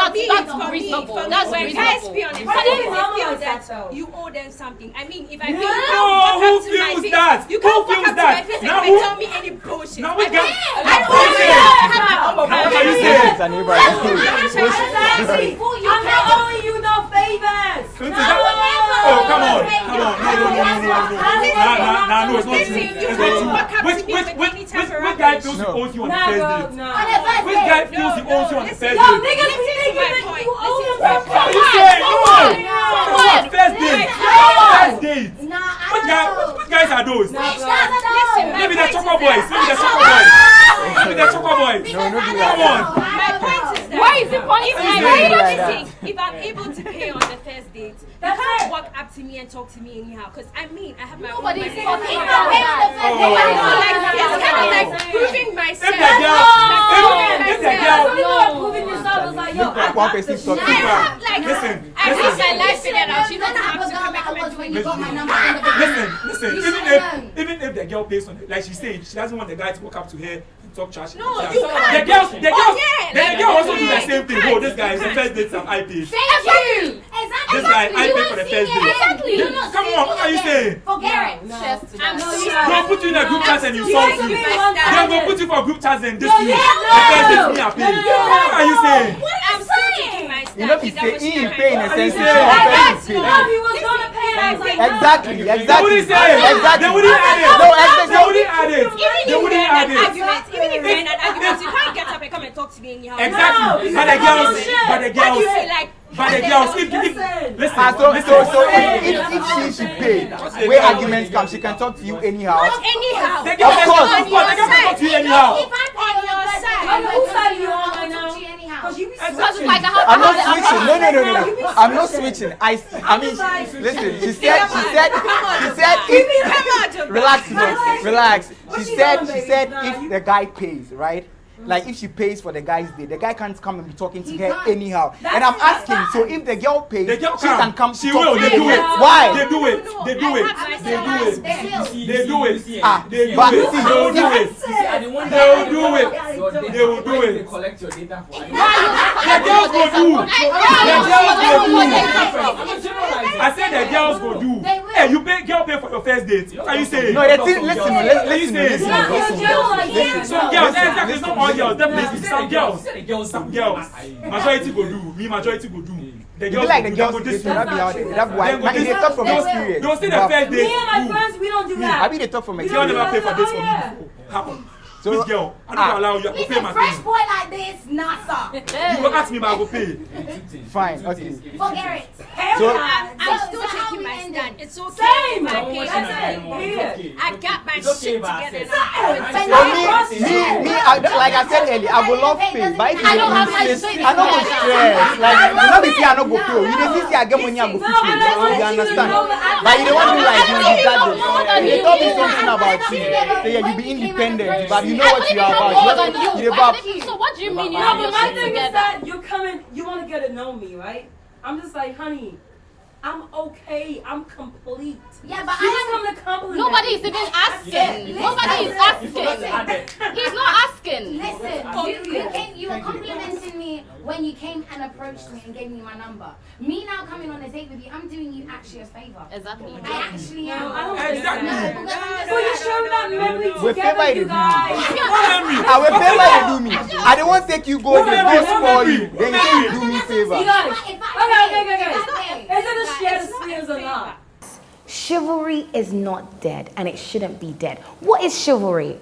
Speaker 9: for
Speaker 5: reasonable.
Speaker 9: me,
Speaker 5: That's
Speaker 9: when guys
Speaker 5: reasonable.
Speaker 9: pay on a
Speaker 11: Why
Speaker 9: date,
Speaker 11: do you
Speaker 9: they
Speaker 11: normalize
Speaker 9: feel
Speaker 11: that,
Speaker 9: that
Speaker 11: though?
Speaker 9: you owe them something. I mean, if I
Speaker 11: No,
Speaker 9: pay, you can't walk
Speaker 10: who
Speaker 9: up to my
Speaker 10: feels
Speaker 9: face.
Speaker 10: that?
Speaker 9: You
Speaker 10: Who
Speaker 9: can't walk
Speaker 10: feels
Speaker 9: up to
Speaker 10: that?
Speaker 9: my face and
Speaker 10: Now
Speaker 9: come and
Speaker 10: who-
Speaker 9: tell me any bullshit.
Speaker 10: Now
Speaker 9: I
Speaker 10: we
Speaker 9: mean,
Speaker 10: got-
Speaker 9: I don't want to have my own
Speaker 10: What are you
Speaker 9: opinion.
Speaker 10: saying?
Speaker 2: It's an neighbor.
Speaker 11: Exactly. I'm not owing you no favors.
Speaker 10: Oh, come on. No, it's not
Speaker 9: Listen,
Speaker 10: true.
Speaker 9: you
Speaker 10: It's
Speaker 9: can't
Speaker 10: not
Speaker 9: walk
Speaker 10: true.
Speaker 9: up
Speaker 10: Which
Speaker 9: to me with any type of
Speaker 10: guy
Speaker 9: rubbish.
Speaker 10: feels he
Speaker 2: No.
Speaker 10: owes you on the
Speaker 11: Nah,
Speaker 10: first
Speaker 11: bro,
Speaker 10: date?
Speaker 11: nah.
Speaker 10: Which guy feels he owes you on the first
Speaker 11: Yo,
Speaker 10: date?
Speaker 11: niggas be
Speaker 9: Listen to
Speaker 11: thinking
Speaker 9: my
Speaker 11: that
Speaker 9: point.
Speaker 11: you owe
Speaker 9: Listen
Speaker 11: them
Speaker 9: to my
Speaker 11: something.
Speaker 10: What are you
Speaker 9: point.
Speaker 10: saying?
Speaker 11: No.
Speaker 10: First date. First date. Which guys are those?
Speaker 9: Listen,
Speaker 10: Maybe
Speaker 9: my
Speaker 10: the
Speaker 9: point
Speaker 10: Choco
Speaker 9: is
Speaker 10: Boys.
Speaker 9: that-
Speaker 10: Maybe the Choco Boys. Maybe the Choco Boys.
Speaker 2: No, no, do
Speaker 10: Come on.
Speaker 9: My point is that
Speaker 5: Why is it funny?
Speaker 9: if
Speaker 2: Why
Speaker 9: I
Speaker 2: is it
Speaker 9: pay
Speaker 2: like
Speaker 9: anything,
Speaker 2: that?
Speaker 9: if I'm able to pay on the first date, you
Speaker 11: That's
Speaker 9: can't
Speaker 11: it.
Speaker 9: walk up to me and talk to me anyhow. Because I mean, I have my own
Speaker 5: Nobody's
Speaker 9: money.
Speaker 5: talking
Speaker 9: It's
Speaker 5: about that.
Speaker 9: kind of like proving myself.
Speaker 10: If the girl, if the girl,
Speaker 11: So you are proving yourself as like, yo, I
Speaker 2: One
Speaker 11: got
Speaker 2: person
Speaker 11: this.
Speaker 2: talking.
Speaker 9: I have like
Speaker 10: Listen,
Speaker 9: I
Speaker 10: listen.
Speaker 9: live my life figured out. She
Speaker 3: You don't
Speaker 9: doesn't
Speaker 3: have
Speaker 9: have
Speaker 3: a
Speaker 9: to
Speaker 3: girl
Speaker 9: come
Speaker 3: that
Speaker 9: and
Speaker 3: was
Speaker 9: comment
Speaker 3: when
Speaker 9: to
Speaker 3: you
Speaker 9: me.
Speaker 3: got my number in the beginning.
Speaker 10: Listen.
Speaker 3: You
Speaker 10: Even
Speaker 3: should've known.
Speaker 10: if the girl pays on it, like she's saying, she doesn't want the guy to walk up to her and talk trash.
Speaker 9: No,
Speaker 10: Yeah.
Speaker 9: you can't.
Speaker 10: The girls,
Speaker 9: Oh, yeah,
Speaker 10: the
Speaker 9: like,
Speaker 10: girl also do the
Speaker 9: yeah,
Speaker 10: same
Speaker 9: you
Speaker 10: thing.
Speaker 9: can't,
Speaker 10: Oh, this guy is
Speaker 9: you
Speaker 10: the first date and I paid.
Speaker 3: Thank you. Exactly.
Speaker 10: This guy, I
Speaker 3: You
Speaker 10: pay
Speaker 3: don't
Speaker 10: for the
Speaker 3: see
Speaker 10: first
Speaker 3: me
Speaker 10: date.
Speaker 3: Exactly.
Speaker 10: Yeah,
Speaker 3: You're not
Speaker 10: come
Speaker 3: seeing
Speaker 10: on,
Speaker 3: me
Speaker 10: what are you
Speaker 3: again.
Speaker 10: saying?
Speaker 3: Forget it.
Speaker 5: Cheers to
Speaker 9: I'm
Speaker 5: that.
Speaker 9: still
Speaker 10: They'll put you in a group chat and insult you. They'll go put you for group chats and this
Speaker 11: No,
Speaker 10: week.
Speaker 11: yeah,
Speaker 10: The first date me I pay.
Speaker 11: No.
Speaker 10: What are you saying?
Speaker 9: I'm still taking my stand.
Speaker 2: You know, he
Speaker 9: that
Speaker 2: say
Speaker 9: was
Speaker 2: he
Speaker 9: not
Speaker 2: pay in
Speaker 9: my
Speaker 2: a
Speaker 10: What are you
Speaker 2: sense.
Speaker 10: saying?
Speaker 2: He
Speaker 11: No,
Speaker 2: pay.
Speaker 11: he was gonna pay. I was like, no.
Speaker 2: Exactly.
Speaker 10: They wouldn't say it.
Speaker 2: Exactly.
Speaker 10: They wouldn't add it.
Speaker 2: No, exactly.
Speaker 10: They wouldn't add it.
Speaker 9: Even
Speaker 10: They
Speaker 9: if
Speaker 10: wouldn't
Speaker 9: we're in
Speaker 10: add
Speaker 9: an
Speaker 10: it.
Speaker 9: argument, even if we're in an argument, you can't get up and come and talk to me anyhow.
Speaker 10: Exactly.
Speaker 11: No,
Speaker 10: But the girls,
Speaker 11: bullshit.
Speaker 10: but the
Speaker 9: What do you
Speaker 10: girls,
Speaker 9: feel like?
Speaker 10: but the girls, if
Speaker 11: Listen.
Speaker 10: listen,
Speaker 2: Ah, so
Speaker 10: listen.
Speaker 2: if she paid, where arguments come, she can talk to you anyhow.
Speaker 9: Anyhow.
Speaker 10: The girls,
Speaker 2: Of course.
Speaker 10: the girls can talk to you anyhow.
Speaker 3: If I pay on your side,
Speaker 11: Whose side are you on right now?
Speaker 3: I'll talk to you anyhow.
Speaker 11: Cause you be
Speaker 5: Because
Speaker 11: switching.
Speaker 5: it's like
Speaker 2: I'm not switching. No.
Speaker 11: You
Speaker 2: I'm not
Speaker 11: switching.
Speaker 2: switching. I mean,
Speaker 11: like-
Speaker 2: listen. She said, if relax, man, relax.
Speaker 11: What
Speaker 2: She
Speaker 11: you
Speaker 2: said,
Speaker 11: doing,
Speaker 2: she
Speaker 11: baby?
Speaker 2: said
Speaker 11: Nah,
Speaker 2: if
Speaker 11: you-
Speaker 2: the guy pays, right? Like if she pays for the guy's day, the guy can't come and be talking to
Speaker 3: He
Speaker 2: her
Speaker 3: can't.
Speaker 2: anyhow.
Speaker 11: That's
Speaker 2: And I'm
Speaker 11: right.
Speaker 2: asking, so if the girl pays,
Speaker 10: The girl
Speaker 2: she can come.
Speaker 10: She
Speaker 2: to talk
Speaker 10: will.
Speaker 2: to
Speaker 10: They
Speaker 2: you.
Speaker 10: do it.
Speaker 2: Why?
Speaker 10: They do it. They do it. They do it. They do it.
Speaker 2: Ah,
Speaker 10: They do
Speaker 2: but
Speaker 10: it.
Speaker 2: see,
Speaker 10: They will do it.
Speaker 4: I didn't want
Speaker 10: They will do it.
Speaker 11: They
Speaker 10: They will do it.
Speaker 4: collect your data for you.
Speaker 10: The girls go do. The girls go do. I said the girls go do.
Speaker 3: They will.
Speaker 10: Hey, you pay girl pay for your first date. What are you saying?
Speaker 2: No, the thing. Listen, listen.
Speaker 10: Some girls, exactly, it's not all girls, definitely some girls. Some girls. Majority go do. Me majority go do. The
Speaker 2: You be
Speaker 10: girls
Speaker 2: like
Speaker 10: go
Speaker 2: the
Speaker 10: do.
Speaker 2: girls.
Speaker 10: They go
Speaker 2: They
Speaker 10: this
Speaker 2: should not be out there. That's why.
Speaker 10: Then go
Speaker 2: But
Speaker 10: this-
Speaker 2: they talk from
Speaker 3: They will.
Speaker 2: experience.
Speaker 10: Don't say the first
Speaker 11: Me
Speaker 10: date.
Speaker 11: and my friends, we don't do that.
Speaker 2: I mean, they talk from
Speaker 10: You
Speaker 2: experience.
Speaker 10: never pay for this for me
Speaker 11: Yeah.
Speaker 10: before. How?
Speaker 2: So-
Speaker 10: This girl, I don't allow you. I go pay
Speaker 3: Listen,
Speaker 10: my
Speaker 3: fresh
Speaker 10: thing.
Speaker 3: boy like this, NASA.
Speaker 10: You will ask me, but I go pay.
Speaker 2: Fine, okay.
Speaker 3: Forget it.
Speaker 2: So
Speaker 9: I'm still
Speaker 3: So how
Speaker 9: taking
Speaker 3: we
Speaker 9: my
Speaker 3: end
Speaker 9: stand.
Speaker 3: it?
Speaker 9: It's okay.
Speaker 11: Same.
Speaker 9: if I pay
Speaker 11: That's
Speaker 9: for
Speaker 11: it.
Speaker 9: it. I got my
Speaker 4: It's okay,
Speaker 9: shit
Speaker 4: but I
Speaker 9: together.
Speaker 4: said-
Speaker 2: for me, like I said earlier, I will love pay. But if
Speaker 5: I don't have my
Speaker 2: you
Speaker 5: shit
Speaker 2: I don't go stress. Like you know, me say I don't go pay. You dey see I get money, I go
Speaker 11: No,
Speaker 2: fit
Speaker 11: I
Speaker 2: pay.
Speaker 11: don't want
Speaker 2: You
Speaker 11: you to
Speaker 2: understand?
Speaker 11: know that.
Speaker 2: But you don't want to like you
Speaker 5: I
Speaker 2: that
Speaker 5: don't know that
Speaker 2: They
Speaker 5: you
Speaker 2: told me
Speaker 5: do.
Speaker 2: something about you. Say yeah, you be independent, but you know
Speaker 5: I
Speaker 2: what
Speaker 5: believe
Speaker 2: you are
Speaker 5: know
Speaker 2: about.
Speaker 5: more than
Speaker 2: You
Speaker 5: you.
Speaker 2: about.
Speaker 5: So what do you mean you
Speaker 11: No,
Speaker 5: have
Speaker 11: but
Speaker 5: your
Speaker 11: my
Speaker 5: shit
Speaker 11: thing is
Speaker 5: together?
Speaker 11: that you're coming, you want to get to know me, right? I'm just like, honey, I'm okay. I'm complete.
Speaker 3: Yeah, but
Speaker 11: You
Speaker 3: I
Speaker 11: just come to compliment.
Speaker 5: Nobody is even asking. Nobody is asking. He's not asking.
Speaker 3: Listen, you were complimenting me when you came and approached me and gave me my number. Me now coming on a date with you, I'm doing you actually a favor.
Speaker 5: Exactly.
Speaker 3: I actually am.
Speaker 11: No, I don't
Speaker 10: Exactly.
Speaker 11: understand.
Speaker 3: No, because I'm just
Speaker 11: So you showing that memory
Speaker 2: We
Speaker 11: together,
Speaker 2: favor
Speaker 11: you
Speaker 2: you.
Speaker 11: guys.
Speaker 2: I will favor you do me. I don't want to take you go there, go spoil you. Then you say you do me favor.
Speaker 11: You guys.
Speaker 3: If
Speaker 11: Okay. Is it a shared experience or not?
Speaker 8: Chivalry is not dead and it shouldn't be dead. What is chivalry?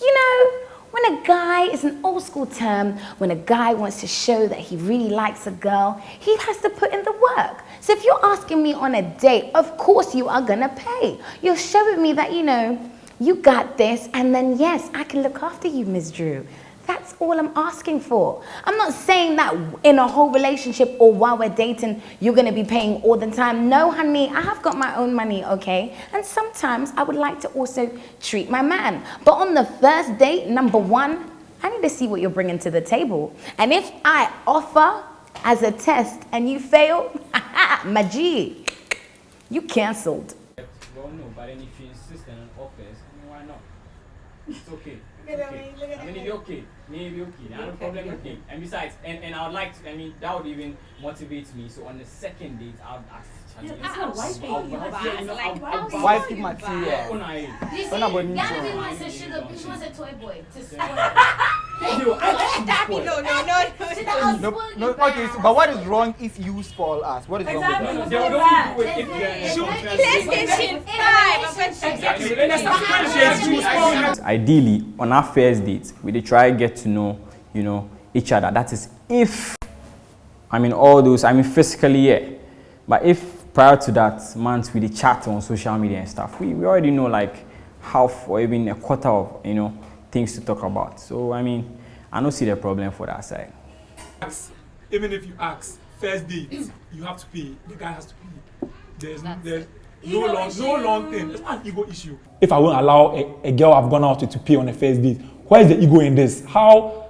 Speaker 8: You know, When a guy, is an old school term, when a guy wants to show that he really likes a girl, he has to put in the work. So if you're asking me on a date, of course you are gonna pay. You're showing me that, you know, you got this, and then yes, I can look after you, Ms. Drew. That's all I'm asking for. I'm not saying that in a whole relationship or while we're dating, you're gonna be paying all the time. No, honey, I have got my own money, okay? And sometimes I would like to also treat my man. But on the first date, number one, I need to see what you're bringing to the table. And if I offer as a test and you fail, my G, you canceled.
Speaker 4: Well, no, but then if you insist on offers, why not? It's okay. I mean, if you're okay, maybe okay. I have no problem with it. And besides, and I would like to, I mean, that would even motivate me. So on the second date, I'll ask.
Speaker 2: Wifey material.
Speaker 3: You see,
Speaker 2: When I'm
Speaker 3: Gabby wants a sugar, she wants a toy boy to spoil.
Speaker 2: No, okay, so, but what is wrong if you spoil us? What is wrong with that?
Speaker 4: Ideally, on our first date, we dey try get to know, you know, each other. That is if, I mean, all those, I mean, physically, yeah. But if prior to that month we dey chat on social media and stuff, we already know like half or even a quarter of, you know, things to talk about. So I mean, I don't see the problem for that side.
Speaker 10: Even if you ask first date, you have to pay. The guy has to pay. There's no long thing. It's not an ego issue.
Speaker 6: If I won't allow a girl I've gone out with to pay on a first date, where is the ego in this? How,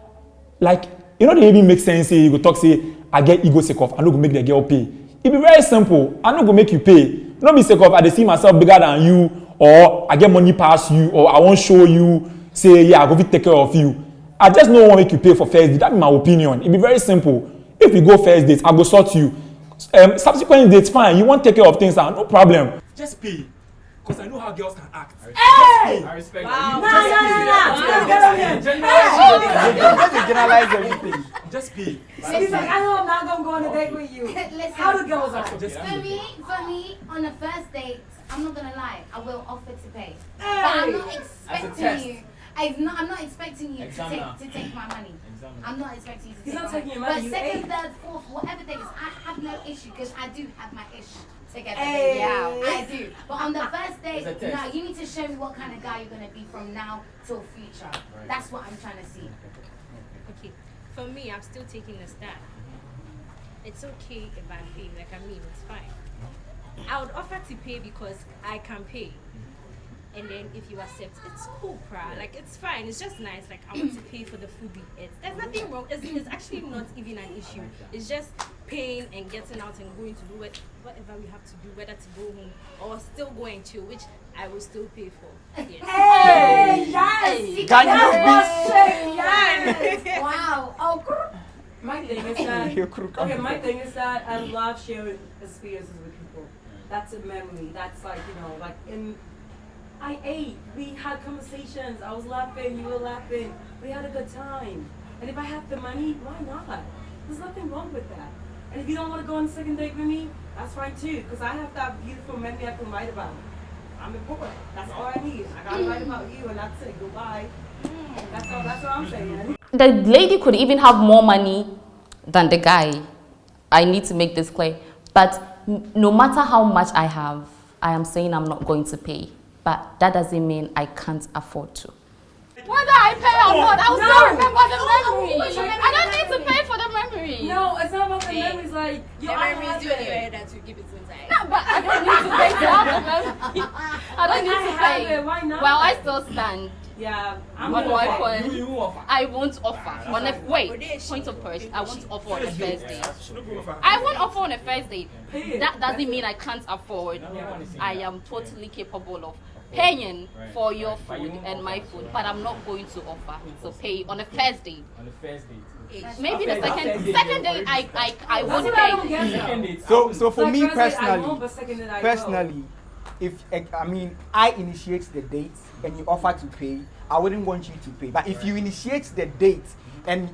Speaker 6: like, you know, they even make sense. Say you go talk, say I get ego sake off, I'm not gonna make the girl pay. It be very simple. I'm not gonna make you pay. Not be sake of I see myself bigger than you, or I get money past you, or I won't show you. Say yeah, I go take care of you. I just don't want to make you pay for first date. That's my opinion. It be very simple. If we go first date, I go sort you. Subsequent dates, fine. You want to take care of things, no problem.
Speaker 10: Just pay. Because I know how girls can act.
Speaker 4: I respect
Speaker 11: Wow.
Speaker 2: Just generalize everything.
Speaker 10: Just pay.
Speaker 11: He's like, I know I'm not gonna go on a date with you.
Speaker 3: Listen,
Speaker 11: How the girls are.
Speaker 10: Just pay.
Speaker 3: for me, on the first date, I'm not gonna lie, I will offer to pay. But
Speaker 11: Hey.
Speaker 3: I'm not
Speaker 4: As a
Speaker 3: expecting
Speaker 4: test.
Speaker 3: you. I'm not expecting you
Speaker 4: Examiner.
Speaker 3: to take my money.
Speaker 4: Examiner.
Speaker 3: I'm not expecting you to
Speaker 11: He's
Speaker 3: take
Speaker 11: not
Speaker 3: my
Speaker 11: taking your
Speaker 3: money.
Speaker 11: money,
Speaker 3: But
Speaker 11: you
Speaker 3: second,
Speaker 11: ate.
Speaker 3: third, fourth, whatever days, I have no issue because I do have my issue together.
Speaker 11: Hey.
Speaker 3: Baby. I do. But on the first date,
Speaker 4: It's a test.
Speaker 3: no, you need to show me what kind of guy you're gonna be from now till future. That's what I'm trying to see.
Speaker 9: Okay, for me, I'm still taking a stand. It's okay if I pay, like I mean, it's fine. I would offer to pay because I can pay. And then if you accept, it's cool, bruh. Like, it's fine. It's just nice. Like, I want to pay for the food we eat. There's nothing wrong. It's actually not even an issue. It's just paying and getting out and going to do whatever we have to do, whether to go home or still go and chill, which I will still pay for. Yes.
Speaker 11: Hey, yes.
Speaker 2: Can
Speaker 11: Yes.
Speaker 3: Wow. Oh,
Speaker 11: My thing is that,
Speaker 2: You're crook.
Speaker 11: okay, my thing is that I love sharing experiences with people. That's a memory. That's like, you know, like I ate, we had conversations, I was laughing, you were laughing, we had a good time. And if I have the money, why not? There's nothing wrong with that. And if you don't want to go on a second date with me, that's fine too, because I have that beautiful memory I can write about. I'm important. That's all I need. I gotta write about you and that's it. Goodbye. That's all I'm saying.
Speaker 5: The lady could even have more money than the guy. I need to make this clear. But no matter how much I have, I am saying I'm not going to pay. But that doesn't mean I can't afford to.
Speaker 7: Whether I pay or not, I'll still remember the memory. I don't need to pay for the memory.
Speaker 11: No, it's not about the memories. Like, you
Speaker 9: Memories do in your head and to keep it inside.
Speaker 7: No, but I don't need to pay to have the memory. I don't need to pay.
Speaker 11: Why not?
Speaker 7: Well, I still stand.
Speaker 11: Yeah, I'm
Speaker 7: What do
Speaker 11: gonna
Speaker 7: I
Speaker 11: offer.
Speaker 7: put?
Speaker 4: You offer.
Speaker 7: I won't offer. On a point of first, I won't offer on a first date.
Speaker 10: She don't go for
Speaker 7: I won't offer on a first date.
Speaker 11: Pay.
Speaker 7: That doesn't mean I can't afford. I am totally capable of paying for your food and my food, but I'm not going to offer to pay on a first date.
Speaker 4: On the first date.
Speaker 7: Maybe the second date I
Speaker 11: That's
Speaker 7: would
Speaker 11: what I don't
Speaker 7: pay.
Speaker 11: get
Speaker 4: Second
Speaker 11: though.
Speaker 4: date.
Speaker 2: So for
Speaker 11: Like,
Speaker 2: me
Speaker 11: first date I won't,
Speaker 2: personally,
Speaker 11: but second date I will.
Speaker 2: if I initiate the date and you offer to pay, I wouldn't want you to pay. But if you initiate the date and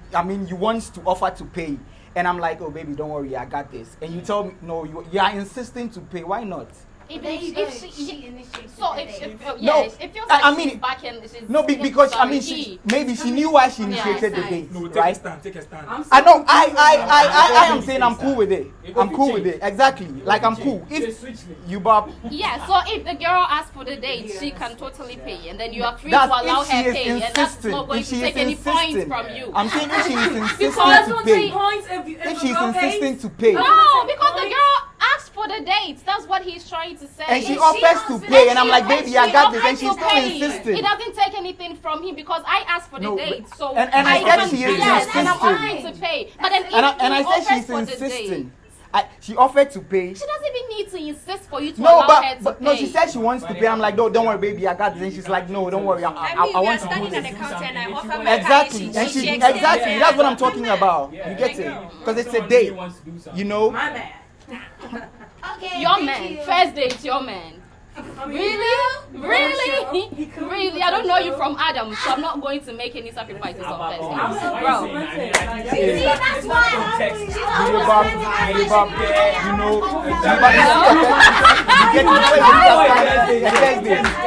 Speaker 2: you want to offer to pay, and I'm like, oh baby, don't worry, I got this, and you tell me no, you are insisting to pay, why not?
Speaker 3: If she initiates
Speaker 7: so
Speaker 3: the
Speaker 7: if
Speaker 3: date.
Speaker 7: yes, it feels like
Speaker 2: I mean,
Speaker 7: she's back and she's
Speaker 2: no, because I mean,
Speaker 7: sorry,
Speaker 2: maybe she knew why she initiated the date,
Speaker 10: No, take a
Speaker 2: right?
Speaker 10: stand, take a stand.
Speaker 2: I know. I am saying I'm cool with it. I'm cool with it. Exactly. Like I'm cool. If you Bob,
Speaker 7: Yeah, so if the girl asks for the date, she can totally pay, and then you are free
Speaker 2: that's
Speaker 7: to allow
Speaker 2: if she
Speaker 7: her
Speaker 2: is
Speaker 7: pay, and that's
Speaker 2: insistent.
Speaker 7: not going
Speaker 2: If
Speaker 7: to
Speaker 2: she
Speaker 7: take
Speaker 2: is
Speaker 7: any points
Speaker 2: insistent,
Speaker 7: from you.
Speaker 2: I'm saying if she is insistent
Speaker 11: Because
Speaker 2: to
Speaker 11: don't
Speaker 2: pay.
Speaker 11: take points
Speaker 2: If she's insistent to pay.
Speaker 7: No, because the girl asked for the date. That's what he's trying to say.
Speaker 2: And she offers to pay, and I'm like, baby, I got this, and she's still
Speaker 7: It
Speaker 2: insistent.
Speaker 7: doesn't take anything from him because I asked for the
Speaker 2: No,
Speaker 7: date. So
Speaker 2: and I said she is
Speaker 7: yes, and I'm
Speaker 2: insistent.
Speaker 7: offering to pay. But then if
Speaker 2: And I
Speaker 7: he
Speaker 2: said
Speaker 7: offers
Speaker 2: she's
Speaker 7: for the date,
Speaker 2: insistent. She offered to pay.
Speaker 7: she doesn't even need to insist for you to
Speaker 2: No,
Speaker 7: allow her to
Speaker 2: but
Speaker 7: pay.
Speaker 2: no, she said she wants to pay. I'm like, no, don't worry, baby, I got this. And she's like, no, don't worry, I want to do this. Exactly, and she exactly. That's what I'm talking about. You get it? Because it's a date. You know.
Speaker 11: My man.
Speaker 3: Okay,
Speaker 7: Your
Speaker 3: thank
Speaker 7: man,
Speaker 3: you.
Speaker 7: first date, your man. Really? Really? I don't know you from Adam, so I'm not going to make any sacrifices on first date. Bro.
Speaker 3: See, that's why she's always
Speaker 2: You know, you get to play with stuff.